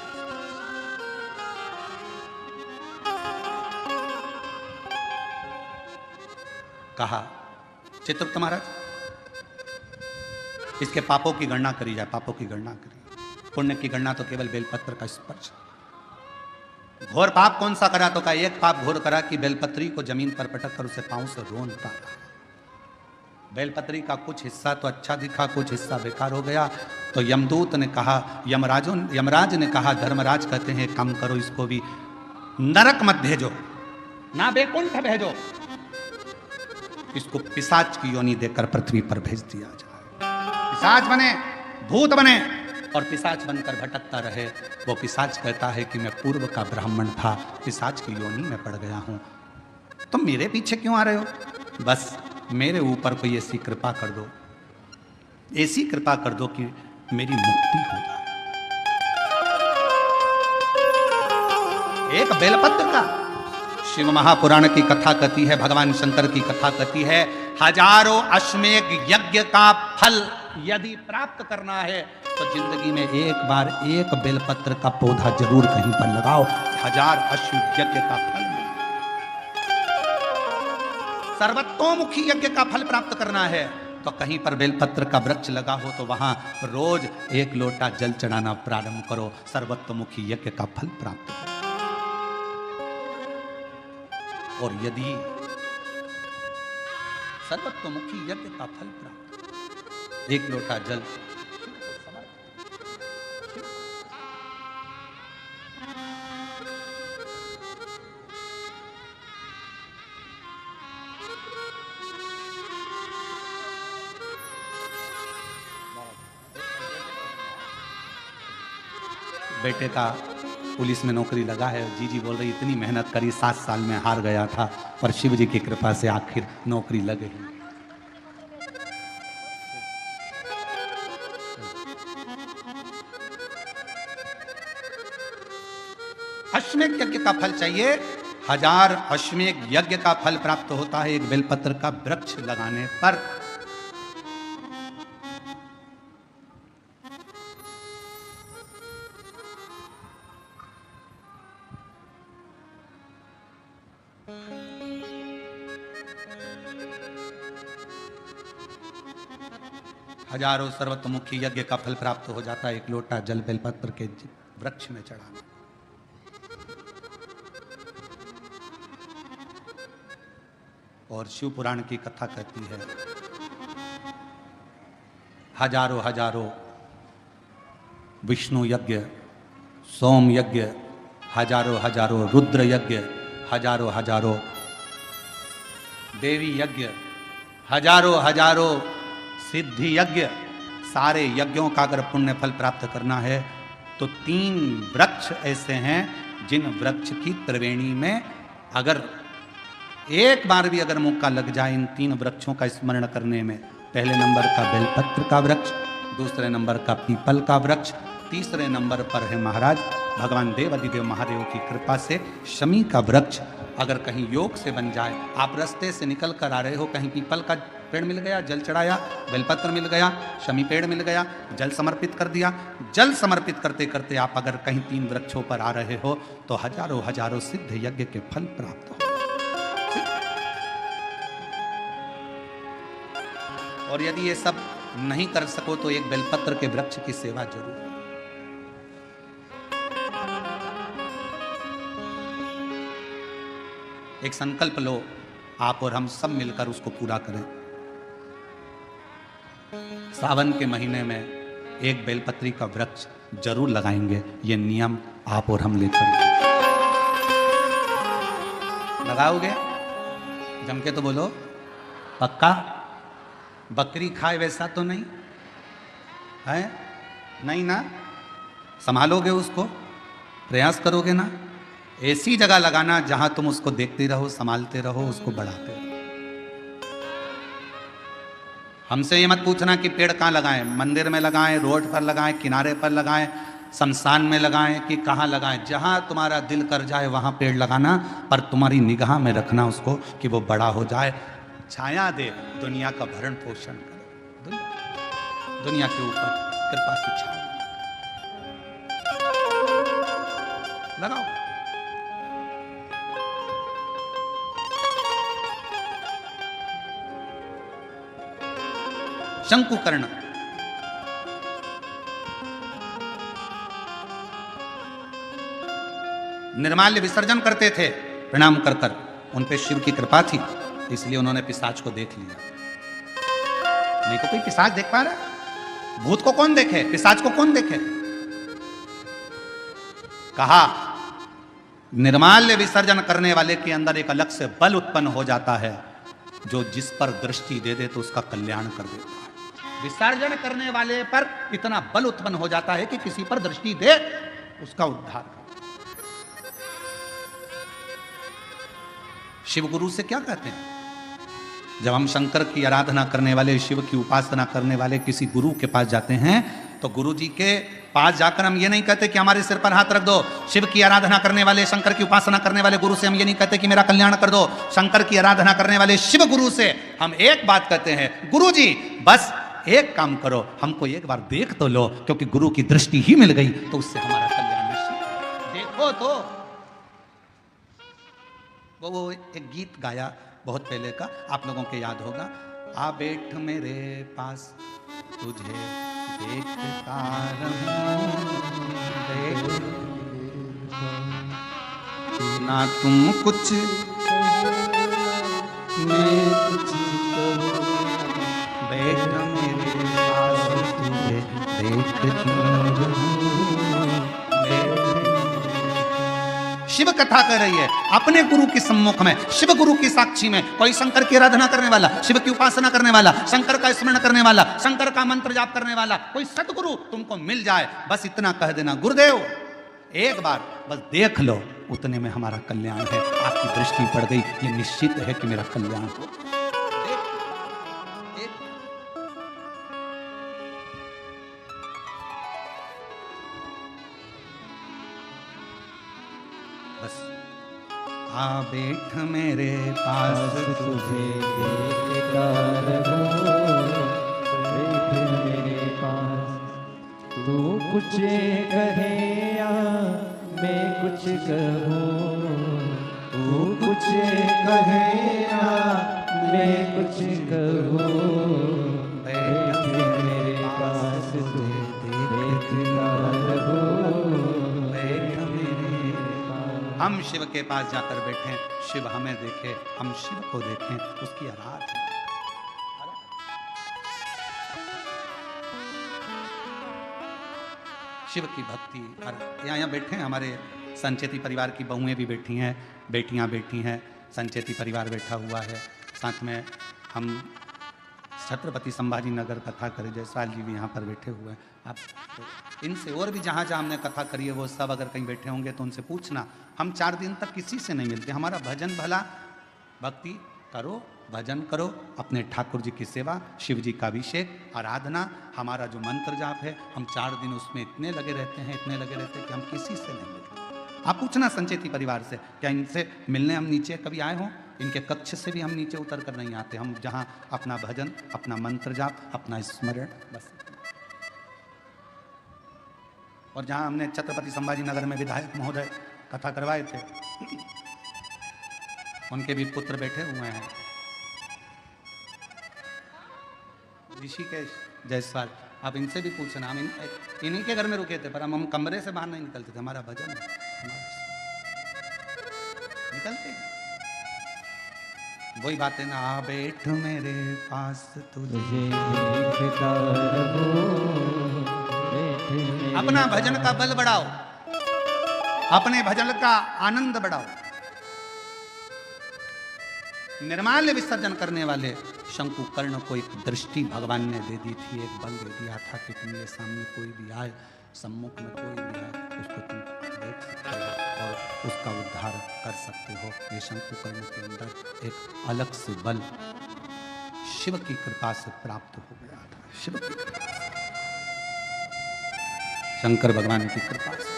कहा, चित्रगुप्त महाराज इसके पापों की गणना करी जाए, पापों की गणना करी, पुण्य की गणना तो केवल बेलपत्र का स्पर्श। घोर पाप कौन सा करा, तो का एक पाप घोर करा कि बेलपत्री को जमीन पर पटक कर उसे पांव से रोंदता रहा। बेलपत्री का कुछ हिस्सा तो अच्छा दिखा, कुछ हिस्सा बेकार हो गया। तो यमदूत ने कहा, यमराज ने कहा, धर्मराज कहते हैं काम करो, इसको भी नरक मत भेजो, ना बैकुंठ भेजो, इसको पिशाच की योनि देकर पृथ्वी पर भेज दिया जाए, पिशाच बने, भूत बने और पिशाच बनकर भटकता रहे। वो पिशाच कहता है कि मैं पूर्व का ब्राह्मण था, पिशाच की योनि में पड़ गया हूं, तुम मेरे पीछे क्यों आ रहे हो, बस मेरे ऊपर कोई ऐसी कृपा कर दो, ऐसी कृपा कर दो कि मेरी मुक्ति हो जाए। एक बेलपत्र का शिव महापुराण की कथा कहती है, भगवान शंकर की कथा कहती है, हजारों अश्वमेध यज्ञ का फल यदि प्राप्त करना है तो जिंदगी में एक बार एक बेलपत्र का पौधा जरूर कहीं पर लगाओ, 1000 अश्वमेध यज्ञ का फल। सर्वतोमुखी यज्ञ का फल प्राप्त करना है तो कहीं पर बेलपत्र का वृक्ष लगा हो तो वहां रोज 1 लोटा जल चढ़ाना प्रारंभ करो, सर्वतोमुखी यज्ञ का फल प्राप्त करो। और यदि सर्वतोमुखी यज्ञ का फल प्राप्त, 1 लोटा जल बेटे का पुलिस में नौकरी लगा है, जीजी बोल रही इतनी मेहनत करी, 7 साल में हार गया था पर शिव जी की कृपा से आखिर नौकरी लग गई। अश्वमेध यज्ञ का फल चाहिए, 1000 अश्वमेध यज्ञ का फल प्राप्त होता है एक बेलपत्र का वृक्ष लगाने पर। हजारों सर्वतोमुखी यज्ञ का फल प्राप्त हो जाता है, 1 लोटा जल बेलपत्र के वृक्ष में चढ़ाना। और शिव पुराण की कथा कहती है, हजारों विष्णु यज्ञ, सोम यज्ञ, हजारों हजारों रुद्र यज्ञ, हजारों हजारों देवी यज्ञ, हजारों हजारों सिद्धि यज्ञ, सारे यज्ञों का अगर पुण्य फल प्राप्त करना है तो 3 वृक्ष ऐसे हैं जिन वृक्ष की त्रिवेणी में अगर एक बार भी अगर मौका लग जाए इन 3 वृक्षों का स्मरण करने में, पहले नंबर का बेलपत्र का वृक्ष, दूसरे नंबर का पीपल का वृक्ष, तीसरे नंबर पर है महाराज भगवान देवादिदेव महादेव की कृपा से शमी का वृक्ष। अगर कहीं योग से बन जाए, आप रास्ते से निकल कर आ रहे हो, कहीं पीपल का पेड़ मिल गया, जल चढ़ाया, बेलपत्र मिल गया, शमी पेड़ मिल गया, जल समर्पित कर दिया, जल समर्पित करते करते आप अगर कहीं 3 वृक्षों पर आ रहे हो तो हजारों हजारों सिद्ध यज्ञ के फल प्राप्त हो। और यदि ये सब नहीं कर सको तो एक बेलपत्र के वृक्ष की सेवा जरूर। एक संकल्प लो, आप और हम सब मिलकर उसको पूरा करें। सावन के महीने में एक बेलपत्री का वृक्ष जरूर लगाएंगे, ये नियम आप और हम लेकर। लगाओगे? जम के तो बोलो, पक्का? बकरी खाए वैसा तो नहीं है? नहीं ना? संभालोगे उसको, प्रयास करोगे ना? ऐसी जगह लगाना जहां तुम उसको देखते रहो, संभालते रहो, उसको बढ़ाते रहो। हमसे ये मत पूछना कि पेड़ कहाँ लगाएं, मंदिर में लगाएं, रोड पर लगाएं, किनारे पर लगाएं, शमशान में लगाएं कि कहाँ लगाएं। जहां तुम्हारा दिल कर जाए वहां पेड़ लगाना, पर तुम्हारी निगाह में रखना उसको कि वो बड़ा हो जाए, छाया दे, दुनिया का भरण पोषण करे, दुनिया के ऊपर कृपा की छाया लगाओ। शंकुकर्ण निर्माल्य विसर्जन करते थे प्रणाम कर कर, उन पे शिव की कृपा थी, इसलिए उन्होंने पिशाच को देख लिया। नहीं तो कोई पिशाच देख पा रहा है? भूत को कौन देखे, पिशाच को कौन देखे? कहा निर्माल्य विसर्जन करने वाले के अंदर एक अलग से बल उत्पन्न हो जाता है, जो जिस पर दृष्टि दे दे तो उसका कल्याण कर देता है। विसर्जन करने वाले पर इतना बल उत्पन्न हो जाता है कि किसी पर दृष्टि दे उसका उद्धार कर। शिव गुरु से क्या कहते हैं? जब हम शंकर की आराधना करने वाले, शिव की उपासना करने वाले किसी गुरु के पास जाते हैं तो गुरु जी के पास जाकर हम ये नहीं कहते कि हमारे सिर पर हाथ रख दो। शिव की आराधना करने वाले, शंकर की उपासना करने वाले गुरु से हम ये नहीं कहते कि मेरा कल्याण कर दो। शंकर की आराधना करने वाले शिव गुरु से हम एक बात कहते हैं, गुरु जी बस एक काम करो, हमको एक बार देख तो लो, क्योंकि गुरु की दृष्टि ही मिल गई तो उससे हमारा कल्याण निश्चित। देखो तो वो एक गीत गाया बहुत पहले का, आप लोगों के याद होगा, आ बैठ मेरे पास तुझे देखता रहूं, ना तुम कुछ मैं कुछ कहूं, बैठ मेरे पास तुझे देखता रहूं। शिव कथा कर रही है अपने गुरु के सम्मुख में, शिव गुरु की साक्षी में। कोई शंकर की आराधना करने वाला, शिव की उपासना करने वाला, शंकर का स्मरण करने वाला, शंकर का मंत्र जाप करने वाला कोई सतगुरु तुमको मिल जाए, बस इतना कह देना, गुरुदेव एक बार बस देख लो, उतने में हमारा कल्याण है। आपकी दृष्टि पड़ गई, ये निश्चित है कि मेरा कल्याण हो। आ बैठ मेरे पास तुझे देखता रहूं, बैठ मेरे पास, तू कुछ कहे या मैं कुछ कहूँ, तू कुछ कहे या मैं कुछ कहूँ, बैठ मेरे पास तुझे देखता रहूं। हम शिव के पास जाकर बैठे, शिव हमें देखे, हम शिव को देखें, उसकी आराधना। शिव की भक्ति। और यहाँ बैठे हैं हमारे संचेती परिवार की बहुएं भी बैठी हैं, बेटियां बैठी हैं, संचेती परिवार बैठा हुआ है। साथ में हम छत्रपति संभाजी नगर कथा करे जयसवाल जी भी यहाँ पर बैठे हुए हैं। आप तो इनसे और भी जहाँ जहाँ हमने कथा करी है वो सब अगर कहीं बैठे होंगे तो उनसे पूछना। हम 4 दिन तक किसी से नहीं मिलते। हमारा भजन भला, भक्ति करो, भजन करो, अपने ठाकुर जी की सेवा, शिव जी का अभिषेक, आराधना, हमारा जो मंत्र जाप है, हम 4 दिन उसमें इतने लगे रहते हैं, इतने लगे रहते हैं कि हम किसी से नहीं मिलते। आप पूछना संचेती परिवार से, क्या इनसे मिलने हम नीचे कभी आए हों? इनके कक्ष से भी हम नीचे उतर कर नहीं आते। हम जहाँ अपना भजन, अपना मंत्र जाप, अपना स्मरण, बस। और जहाँ हमने छत्रपति संभाजी नगर में विधायक महोदय कथा करवाए थे, उनके भी पुत्र बैठे हुए हैं, ऋषिकेश जायसवाल। आप इनसे भी पूछना। हम इन्हीं के घर में रुके थे, पर हम कमरे से बाहर नहीं निकलते थे। हमारा भजन निकलते वही बातें ना, आ बैठ मेरे पास तुझे देखता रहूं, बैठ मेरे अपना भजन का बल बढ़ाओ, अपने भजन का आनंद बढ़ाओ। निर्माल्य विसर्जन करने वाले शंकुकर्ण को एक दृष्टि भगवान ने दे दी थी, एक बल दे दिया था कि तुम्हारे सामने कोई भी आए, सम्मुख में कोई भी आए, उसको तुम देख सकते हो और उसका उद्धार कर सकते हो। ये शंकुकर्ण के अंदर एक अलग से बल शिव की कृपा से प्राप्त हो गया था। शिव की कृपा से, शंकर भगवान की कृपा से।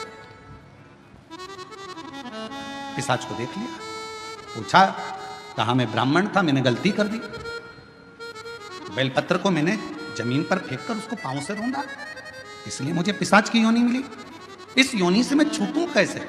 पिशाच को देख लिया, पूछा, कहा मैं ब्राह्मण था, मैंने गलती कर दी, बेलपत्र को मैंने जमीन पर फेंक कर उसको पांव से रौंदा, इसलिए मुझे पिशाच की योनि मिली। इस योनि से मैं छूटूं कैसे?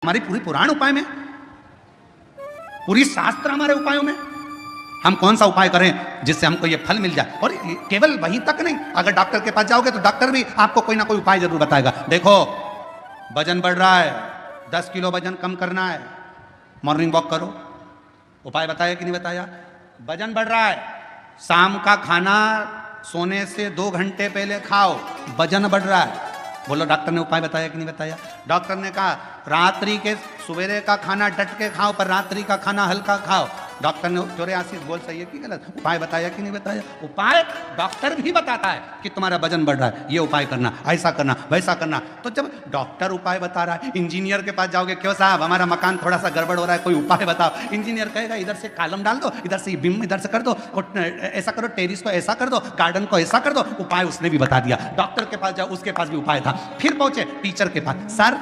हमारी पूरी पुराण उपाय में, पूरी शास्त्र हमारे उपायों में, हम कौन सा उपाय करें जिससे हमको ये फल मिल जाए। और केवल वहीं तक नहीं, अगर डॉक्टर के पास जाओगे तो डॉक्टर भी आपको कोई ना कोई उपाय जरूर बताएगा। देखो वजन बढ़ रहा है, 10 किलो वजन कम करना है, मॉर्निंग वॉक करो। उपाय बताया कि नहीं बताया? वजन बढ़ रहा है, शाम का खाना सोने से 2 घंटे पहले खाओ, वजन बढ़ रहा है। बोलो डॉक्टर ने उपाय बताया कि नहीं बताया? डॉक्टर ने कहा रात्रि के सवेरे का खाना डट के खाओ, पर रात्रि का खाना हल्का खाओ। डॉक्टर ने, चोरे आशीष बोल सही है कि गलत? उपाय बताया कि नहीं बताया? उपाय डॉक्टर भी बताता है कि तुम्हारा वजन बढ़ रहा है, ये उपाय करना, ऐसा करना, वैसा करना। तो जब डॉक्टर उपाय बता रहा है, इंजीनियर के पास जाओगे, क्यों साहब हमारा मकान थोड़ा सा गड़बड़ हो रहा है, कोई उपाय बताओ। इंजीनियर कहेगा इधर से कॉलम डाल दो, इधर से बिम इधर से कर दो, ऐसा करो, टेरिस को ऐसा कर दो, गार्डन को ऐसा कर दो। उपाय उसने भी बता दिया। डॉक्टर के पास जाओ, उसके पास भी उपाय था। फिर पहुंचे टीचर के पास, सर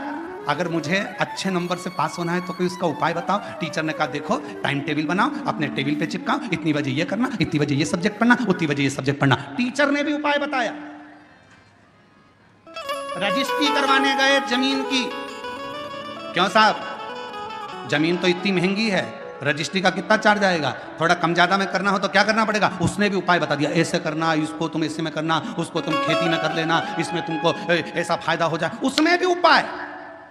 अगर मुझे अच्छे नंबर से पास होना है तो कोई उसका उपाय बताओ। टीचर ने कहा देखो टाइम टेबल बनाओ, अपने टेबल पे चिपकाओ, इतनी बजे ये करना, इतनी बजे ये सब्जेक्ट पढ़ना, उतनी बजे ये सब्जेक्ट पढ़ना। टीचर ने भी उपाय बताया। रजिस्ट्री करवाने गए जमीन की, क्यों साहब जमीन तो इतनी महंगी है, रजिस्ट्री का कितना चार्ज आएगा? थोड़ा कम ज्यादा में करना हो तो क्या करना पड़ेगा? उसने भी उपाय बता दिया, ऐसे करना, इसको तुम ऐसे में करना, उसको तुम खेती में कर लेना, इसमें तुमको ऐसा फायदा हो जाए। उसमें भी उपाय,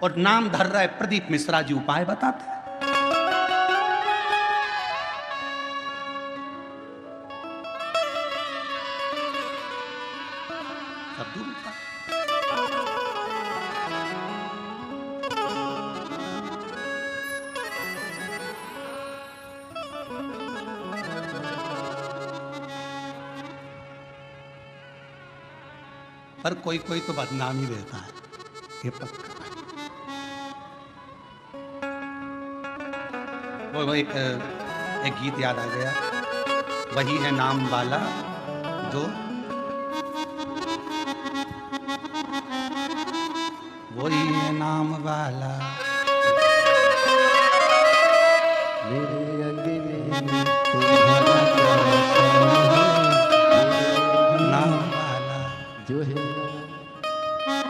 और नाम धर रहा है प्रदीप मिश्रा जी, उपाय बताते हैं। सब दूर होता है। पर कोई कोई तो बदनाम ही रहता है, ये पक्का। वो एक गीत याद आ गया, वही है नाम वाला जो, वही है नाम वाला मेरे अंगने में तुम्हारा क्या नाम वाला जो है,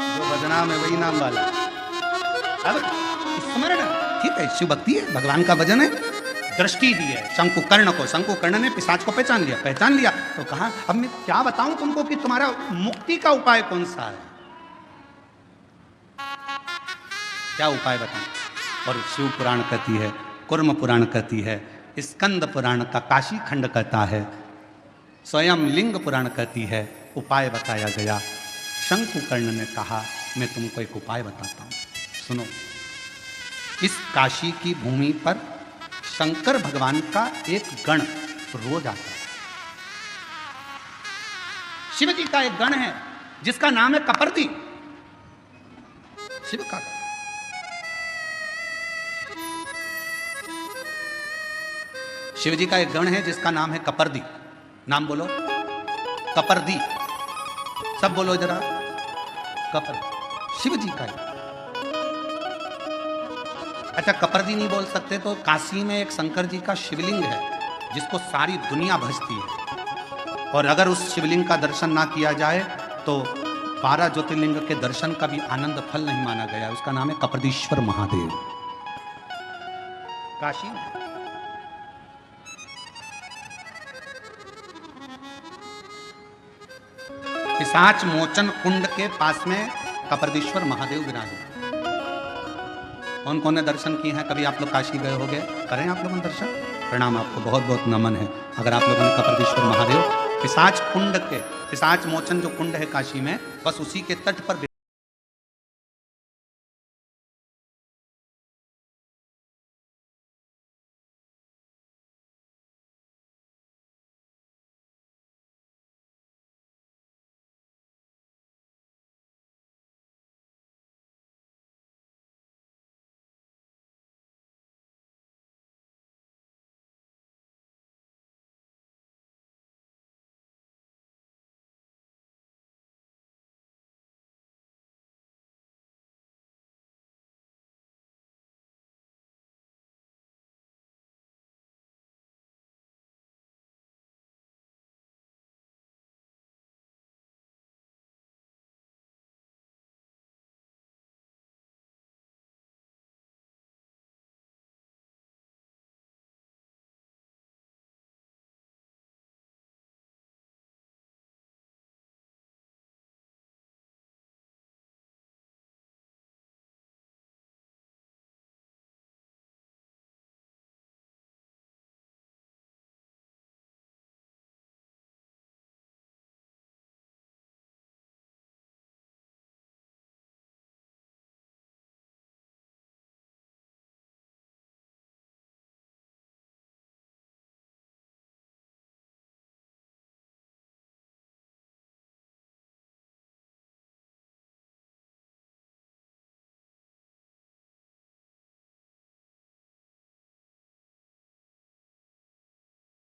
जो बदनाम है वही नाम वाला। अब स्मरण, ठीक है, शिव भक्ति है, भगवान का भजन है। दृष्टि दी है शंकुकर्ण को, शंकुकर्ण ने पिशाच को पहचान लिया तो कहा अब मैं क्या बताऊं तुमको कि तुम्हारा मुक्ति का उपाय कौन सा है, क्या उपाय बताऊं। और शिव पुराण कहती है, कुर्म पुराण कहती है, स्कंद पुराण का काशी खंड कहता है, स्वयं लिंग पुराण कहती है, उपाय बताया गया। शंकुकर्ण ने कहा मैं तुमको एक उपाय बताता हूं, सुनो। इस काशी की भूमि पर शंकर भगवान का एक गण रोज आता है। शिव जी का एक गण है जिसका नाम है कपर्दी, शिव का। शिव जी का एक गण है जिसका नाम है कपर्दी। नाम बोलो, कपर्दी, सब बोलो जरा, कपर्दी, शिव जी का है। अच्छा, कपर्दी नहीं बोल सकते तो काशी में एक शंकर जी का शिवलिंग है जिसको सारी दुनिया भजती है, और अगर उस शिवलिंग का दर्शन ना किया जाए तो 12 ज्योतिर्लिंग के दर्शन का भी आनंद फल नहीं माना गया। उसका नाम है कपर्दीश्वर महादेव, काशी में। पिशाच मोचन कुंड के पास में कपर्दीश्वर महादेव विराज। कौन कौन ने दर्शन किए हैं, कभी आप लोग काशी गए होंगे, करें आप लोगों ने दर्शन, प्रणाम, आपको बहुत बहुत नमन है। अगर आप लोगों ने कपर्दीश्वर महादेव, पिशाच कुंड के, पिशाच मोचन जो कुंड है काशी में, बस उसी के तट पर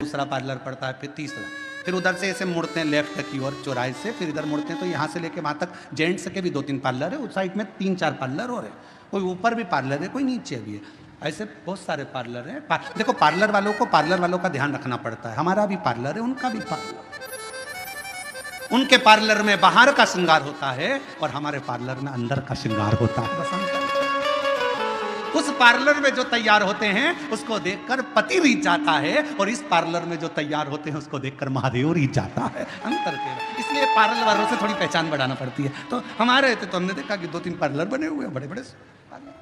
दूसरा पार्लर पड़ता है, फिर तीसरा, फिर उधर से ऐसे मुड़ते हैं लेफ्ट की ओर चौराहे से, फिर इधर मुड़ते हैं तो यहाँ से लेके वहाँ तक जेंट्स के भी 2-3 पार्लर है, उस साइड में 3-4 पार्लर और है, कोई ऊपर भी पार्लर है, कोई नीचे भी है, ऐसे बहुत सारे पार्लर हैं। देखो, पार्लर वालों का ध्यान रखना पड़ता है। हमारा भी पार्लर है, उनका भी पार्लर, उनके पार्लर में बाहर का श्रृंगार होता है और हमारे पार्लर में अंदर का श्रृंगार होता है। बस उस पार्लर में जो तैयार होते हैं उसको देखकर पति रीझ जाता है, और इस पार्लर में जो तैयार होते हैं उसको देखकर महादेव रीझ जाता है। अंतर के, इसलिए पार्लर वालों से थोड़ी पहचान बढ़ाना पड़ती है। तो हमारे थे तो हमने देखा कि 2-3 पार्लर बने हुए हैं, बड़े बड़े पार्लर।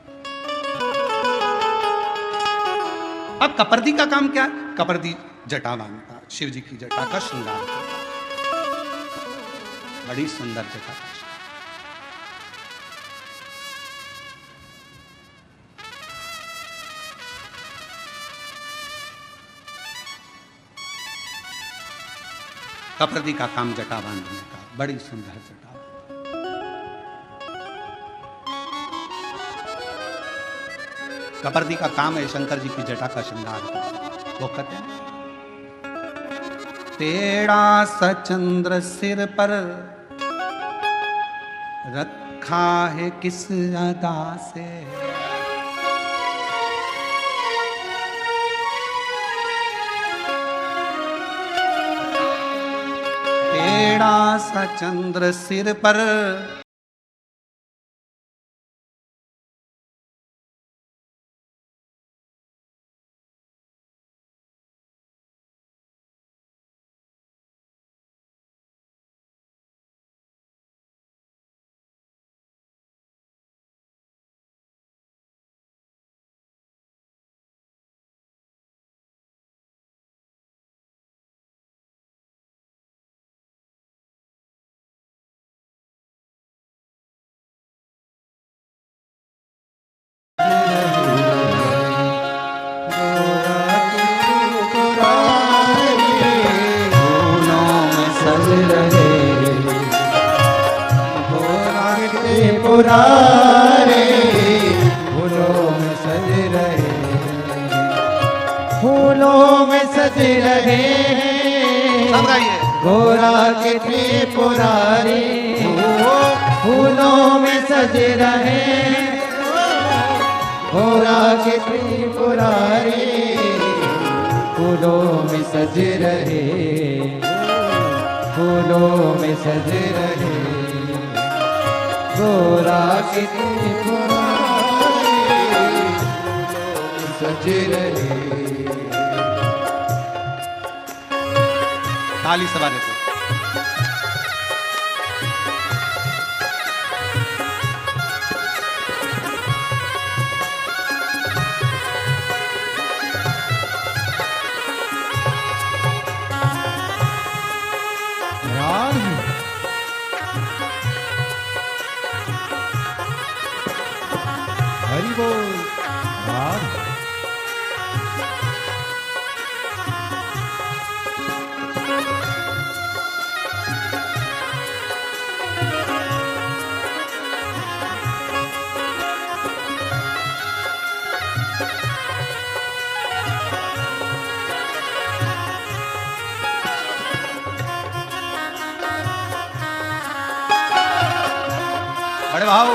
अब कपर्दी का काम क्या है? कपर्दी जटा बांधता, शिव जी की जटा का श्रृंगार करता। बड़ी सुंदर जगह। कप्रदी का काम जटा बांधने का, बड़ी सुंदर जटा। कप्रदी का काम है शंकर जी की जटा का श्रृंगार। वो कहते हैं तेरा सचंद्र सिर पर रखा है किस अदा से, तेरा सचंद्र सिर पर पुरारे फूलों में सज रहे, फूलों में सज रहे सब गाइए। गोरा के त्रिपुरारी फूलों में सज रहे, गोरा के त्रिपुरारी फूलों में सज रहे, फूलों में सज रहे, गोरा के त्रिपुरारी सज रहे। ताली सभा देखो। हरि बोल राम। बड़े भाव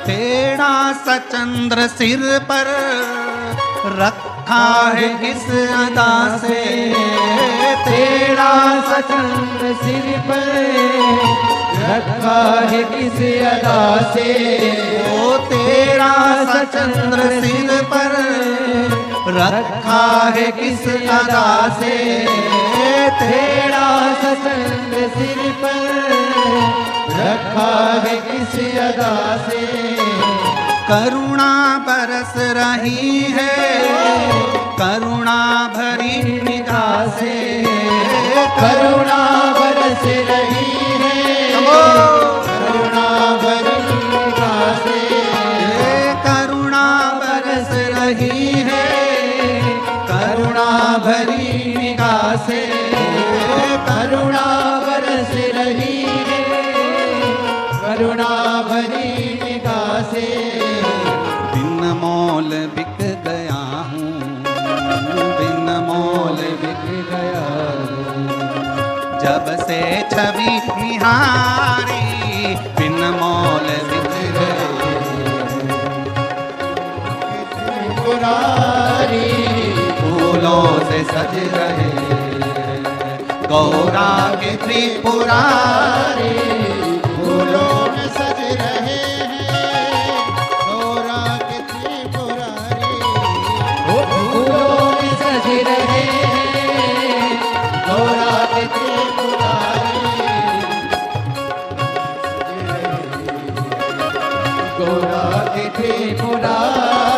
तेरा सचंद्र सिर पर रखा है किस अदा से, तेरा सचंद्र सिर पर रखा है किस अदा से, ओ तेरा सचंद्र सिर पर रखा है किस अदा से, तेरा सचंद्र सिर पर रखा है किस अदा से, करुणा बरस रही है करुणा भरी निगाह से, करुणा बरस रही है करुणा भरी निगाह से, करुणा बरस रही है करुणा भरी निगाह से, करुणा बरस रही है करुणा भरी निगाह से, बिन मोल बिक गया हूँ बिन मोल बिक गया जब से छवि निहारी, बिन मोल बिक गया पुरारी फूलों से सज रहे, गौरा के त्रिपुरारी फूलों में सज रहे हैं, गौरा के त्रिपुरारी फूलों में सज रहे हैं, गौरा के त्रिपुरारी गौरा के त्रिपुरारी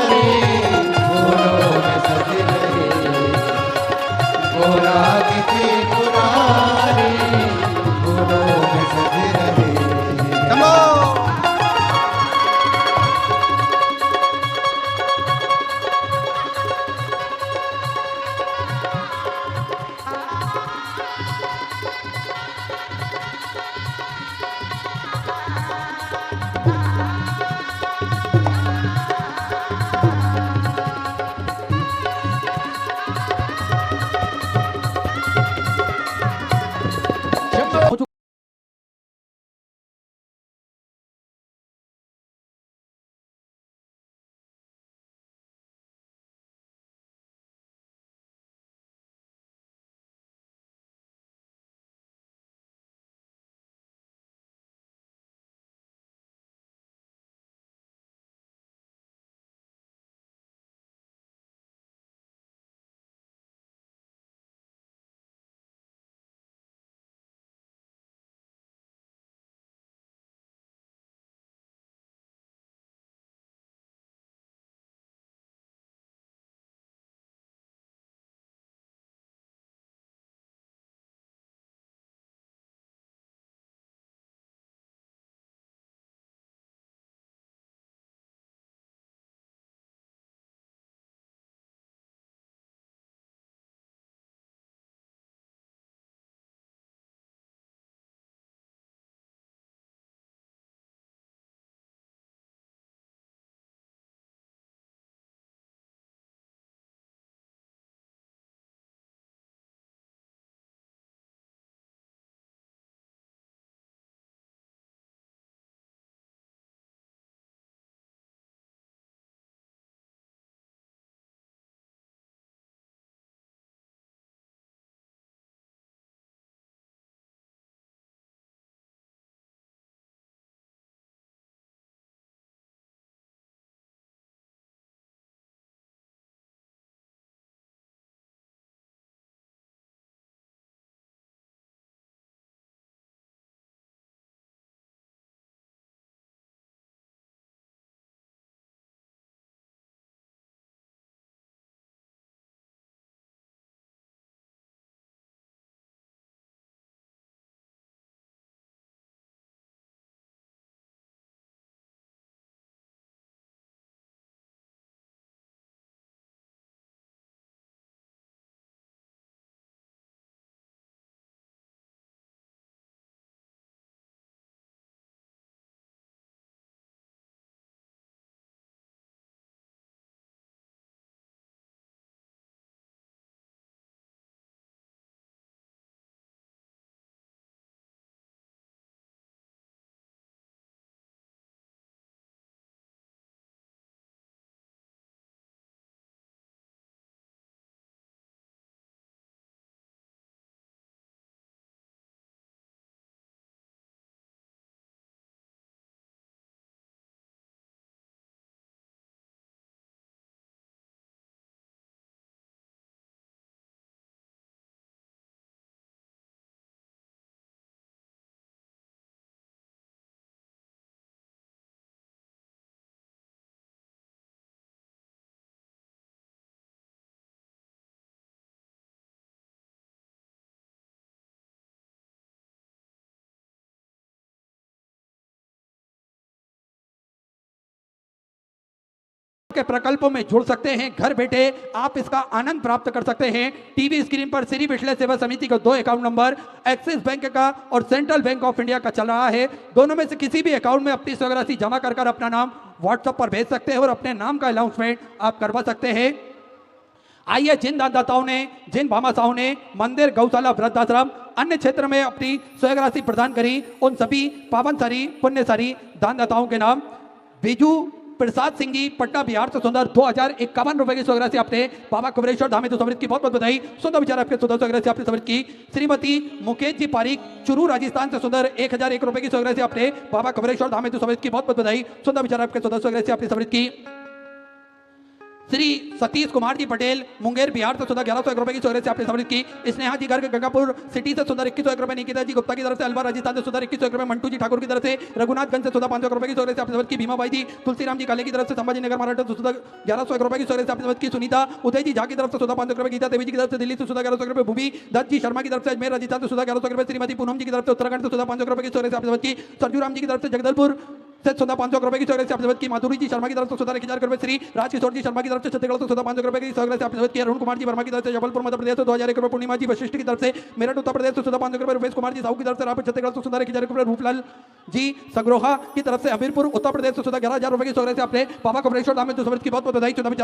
के प्रकल्पों में जुड़ सकते हैं। घर बैठे आप इसका आनंद प्राप्त कर सकते हैं। टीवी स्क्रीन पर श्री विश्लेष सेवा समिति का 2 अकाउंट नंबर एक्सिस बैंक का और सेंट्रल बैंक ऑफ इंडिया का चल रहा है। दोनों में से किसी भी अकाउंट में अपनी स्व राशि जमा कर अपना नाम व्हाट्सएप पर भेज सकते हैं और अपने नाम का अनाउंसमेंट आप करवा सकते हैं। आइए, जिन दानदाताओं ने, जिन भामाशाहों ने मंदिर, गौशाला, वृद्धाश्रम, अन्य क्षेत्र में अपनी स्वयं राशि प्रदान करी, उन सभी पावनसारी पुण्यसारी दानदाताओं के नाम बिजू प्रसाद सिंह जी, पटना बिहार से सुंदर 2051 रुपए की स्वयं राशि अपने बाबा कुबरेश्वर धाम हेतु समृद्ध की बहुत बहुत बधाई। सुंदर विचार आपके सुंदर स्वयं राशि आपने समृद्ध की। श्रीमती मुकेश जी पारिक, चुरू राजस्थान से सुंदर 1001 रुपए की स्वयं राशि अपने बाबा कुबरेश्वर धाम हेतु समृद्ध की बहुत बहुत बधाई। सुंदर विचार आपके सुंदर स्वयं राशि आपने समृद्ध की। श्री सतीश कुमार जी पटेल, मुंगेर बिहार से सुंदर 1101 रुपए की स्वयं राशि आपने समृद्ध की। स्नेहा जी गर्ग, गंगापुर सिटी से सुंदर 2101 रुपए। निकिता जी गुप्ता की तरफ से अलवर राजस्थान से सुंदर 2101 रुपए। मंटू जी ठाकुर की तरफ से रघुनाथगंज से सुंदर 500 रुपए की स्वयं राशि आपने समृद्ध की। भीमाबाई जी तुलसीराम जी काले की तरफ से संभाजी नगर महाराष्ट्र से सुंदर 1101 रुपए की स्वयं राशि आपने समृद्ध की। सुनीता उदय जी झा की तरफ से सुंदर 500 रुपए। गीता देवी जी की तरफ से दिल्ली से सुंदर 1101 रुपए। भूमि दत्त जी शर्मा की तरफ से अजमेर राजस्थान से सुंदर 1101 रुपए। श्रीमती पूनम जी की तरफ से उत्तराखंड से सुंदर 500 रुपए की स्वयं राशि आपने समृद्ध की। सरजूराम जी की तरफ से जगदलपुर से सुंदर 500 रुपए की स्वयं राशि आपने समृद्ध की। माधुरी जी शर्मा की तरफ से सुंदर 1000 रुपए। श्री राजकिशोर जी शर्मा की तरफ से छत्तीसगढ़ से सुंदर 500 रुपए की स्वयं राशि आपने समृद्ध की। अरुण कुमार जी वर्मा की तरफ से जबलपुर मध्य प्रदेश से 2001 रुपए। पूर्णिमा जी वशिष्ठ की तरफ से मेरठ उत्तर प्रदेश से सुंदर 500 रुपए। रुपेश कुमार जी साहू की तरफ से रायपुर छत्तीसगढ़ से सुंदर 1000 रुपए। रूपलाल जी सग्रोहा की तरफ से हमीरपुर उत्तर प्रदेश से सुंदर 11000 रुपए की स्वयं राशि आपने बाबा कुबरेश्वर धाम में समृद्ध की बहुत बहुत बधाई।